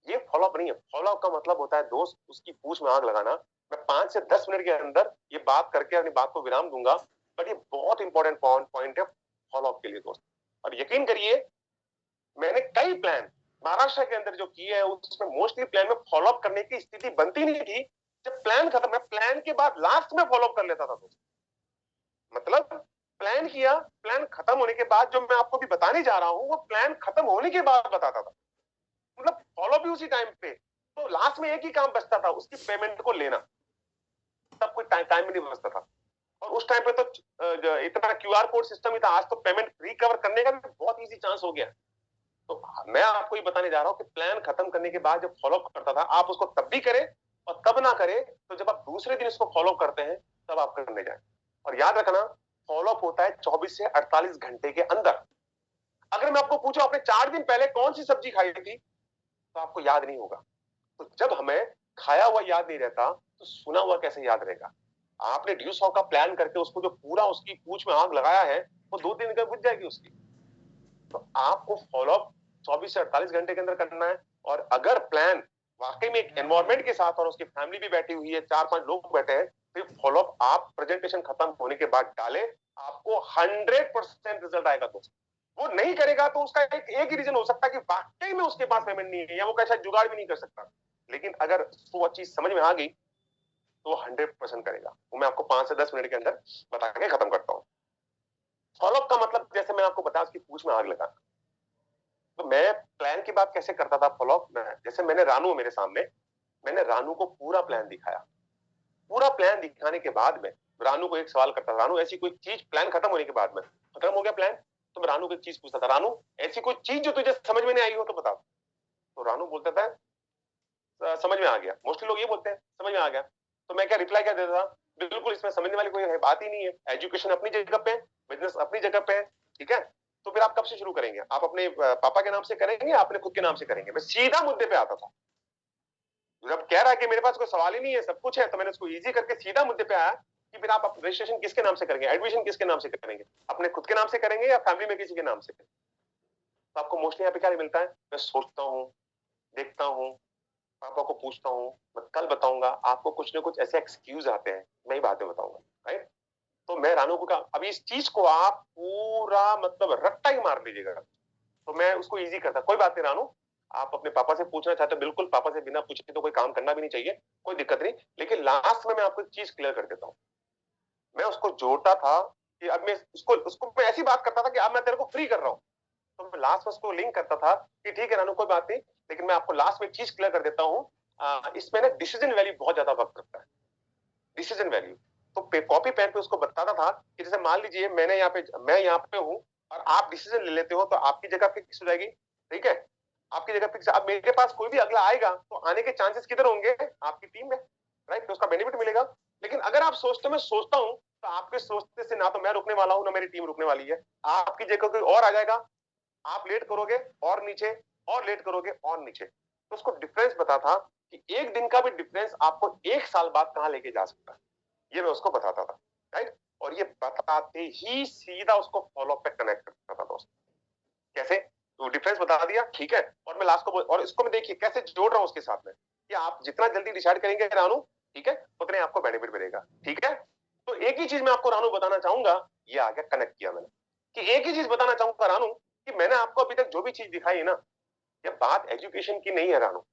ये फॉलोअप नहीं है। फॉलोअप का मतलब होता है दोस्त उसकी पूछ में आग लगाना। मैं 5 से 10 मिनट के अंदर ये बात करके अपनी बात को विराम दूंगा, बट ये बहुत इंपॉर्टेंट पॉइंट है फॉलोअप के लिए दोस्त। और यकीन करिए मैंने कई प्लान महाराष्ट्र के अंदर जो किए हैं उसमें मोस्टली प्लान में फॉलोअप करने की स्थिति बनती नहीं थी। जब प्लान खत्म, मैं प्लान के बाद लास्ट में फॉलोअप कर लेता था दोस्त। मतलब प्लान किया, प्लान खत्म होने के बाद जो मैं आपको भी बताने जा रहा हूं वो प्लान खत्म होने के बाद बताता था। मतलब फॉलो भी उसी टाइम पे, तो लास्ट में एक ही काम बचता था, उसकी पेमेंट को लेना। तब कोई टाइम भी नहीं बचता था। और उस टाइम पे तो इतना क्यूआर कोड सिस्टम ही था, आज तो पेमेंट रिकवर करने का भी बहुत इजी चांस हो गया। तो मैं आपको ये बताने जा रहा हूं कि प्लान खत्म करने के बाद जब फॉलो करता था, आप उसको तब भी करें और तब ना करें, तो जब आप दूसरे दिन इसको फॉलो करते हैं तब आप करने जाए। और याद रखना फॉलोअप होता है 24 से 48 घंटे के अंदर। अगर मैं आपको पूछूं आपने 4 दिन पहले कौन सी सब्जी खाई थी, तो आपको याद नहीं होगा। तो जब हमें खाया हुआ याद नहीं रहता तो सुना हुआ कैसे याद रहेगा। आपने ड्यू सॉ का प्लान करके उसको जो पूरा उसकी पूछ में आग लगाया है वो 2 दिन का बुझ जाएगी उसकी। तो आपको फॉलोअप 24 से 48 घंटे के अंदर करना है। और अगर प्लान वाकई में एक एनवायरमेंट के साथ और उसकी फैमिली भी बैठी हुई है, 4-5 लोग बैठे हैं, तो फॉलोअप आप प्रेजेंटेशन खत्म होने के बाद डालें, आपको 100% रिजल्ट आएगा दोस्त। वो नहीं करेगा तो उसका एक ही रीजन हो सकता है कि वाकई में उसके पास पेमेंट नहीं है या वो कैसा जुगाड़ भी नहीं कर सकता। लेकिन अगर वो चीज समझ में आ गई तो वो 100% करेगा। वो मैं आपको 5 से 10 मिनट के अंदर बता के खत्म करता हूँ। फॉलोअप का मतलब जैसे मैंने आपको बताया उसकी पूंछ में आग लगा। तो मैं प्लान की बात कैसे करता था फॉलोअप में, जैसे मैंने रानू मेरे सामने, मैंने रानू को पूरा प्लान दिखाया। पूरा प्लान दिखाने के बाद में रानू को एक सवाल करता, रानू ऐसी कोई चीज, प्लान खत्म होने के बाद में, खत्म हो गया प्लान, तो मैं रानू को एक चीज पूछता था, रानू ऐसी कोई चीज जो तुझे समझ में नहीं आई हो तो बता। तो रानू बोलता था समझ में आ गया। मोस्टली लोग ये बोलते हैं समझ में आ गया। तो मैं क्या रिप्लाई क्या देता था, बिल्कुल इसमें समझने वाली कोई बात ही नहीं है, एजुकेशन अपनी जगह पे, बिजनेस अपनी जगह पे है, ठीक है। तो फिर आप कब से शुरू करेंगे, आप अपने पापा के नाम से करेंगे या अपने खुद के नाम से करेंगे? मैं सीधा मुद्दे पे आता था। जब कह रहा है कि मेरे पास कोई सवाल ही नहीं है, सब कुछ है, तो मैंने उसको इजी करके सीधा मुद्दे पे आया कि फिर आप रजिस्ट्रेशन किसके नाम से करेंगे, एडमिशन किसके नाम से करेंगे, अपने खुद के नाम से करेंगे या फैमिली में किसी के नाम से? तो आपको मोस्टली यहाँ पे क्या मिलता है, मैं सोचता हूँ, देखता हूँ, पापा को पूछता हूँ, मैं कल बताऊंगा, आपको कुछ ना कुछ ऐसे एक्सक्यूज आते हैं, मैं ही बाद में बताऊंगा, राइट। तो मैं रानू को कहा अभी इस चीज को आप पूरा मतलब रट्टा ही मार लीजिएगा। तो मैं उसको इजी करता, कोई बात नहीं रानू, आप अपने पापा से पूछना चाहते हो बिल्कुल, पापा से बिना पूछे तो कोई काम करना भी नहीं चाहिए, कोई दिक्कत नहीं, लेकिन लास्ट में मैं आपको एक चीज क्लियर कर देता हूँ। मैं उसको जोड़ता था कि अब मैं उसको उसको मैं ऐसी बात करता था कि अब मैं तेरे को फ्री कर रहा हूँ। तो मैं लास्ट में उसको लिंक करता था कि ठीक है रानू कोई बात नहीं, लेकिन मैं आपको लास्ट में चीज क्लियर कर देता हूँ, इसमें ना डिसीजन वैल्यू बहुत ज्यादा वक्त रखता है, डिसीजन वैल्यू। तो कॉपी पेन पे उसको बताता था कि जैसे मान लीजिए मैं यहाँ पे हूँ और आप डिसीजन ले लेते हो तो आपकी जगह फिक्स हो जाएगी, ठीक है, आपकी जगह फिक्स। अब मेरे पास कोई भी अगला आएगा तो आने के चांसेस किधर होंगे, आपकी टीम में, राइट, तो उसका बेनिफिट मिलेगा। लेकिन अगर आप सोचते मैं सोचता हूँ तो आपके सोचते से ना तो मैं रुकने वाला हूँ ना मेरी टीम रुकने वाली है, आपकी जगह कोई और आ जाएगा, आप लेट करोगे और नीचे, और लेट करोगे और नीचे। तो उसको डिफरेंस बता था कि एक दिन का भी डिफरेंस आपको एक साल बाद कहां लेके जा सकता है, ये मैं उसको बताता था, राइट। और ये बताते ही सीधा उसको फॉलो पे कनेक्ट करता था दोस्त। कैसे, तो डिफरेंस बता दिया, ठीक है, और मैं लास्ट को और इसको मैं देखिए कैसे जोड़ रहा हूँ उसके साथ में कि आप जितना जल्दी डिसाइड करेंगे रानू, ठीक है, उतने आपको बेनिफिट मिलेगा, ठीक है। तो एक ही चीज मैं आपको रानू बताना चाहूंगा, ये आ गया, कनेक्ट किया मैंने, कि एक ही चीज बताना चाहूंगा रानू कि मैंने आपको अभी तक जो भी चीज दिखाई है ना, ये बात एजुकेशन की नहीं है रानू,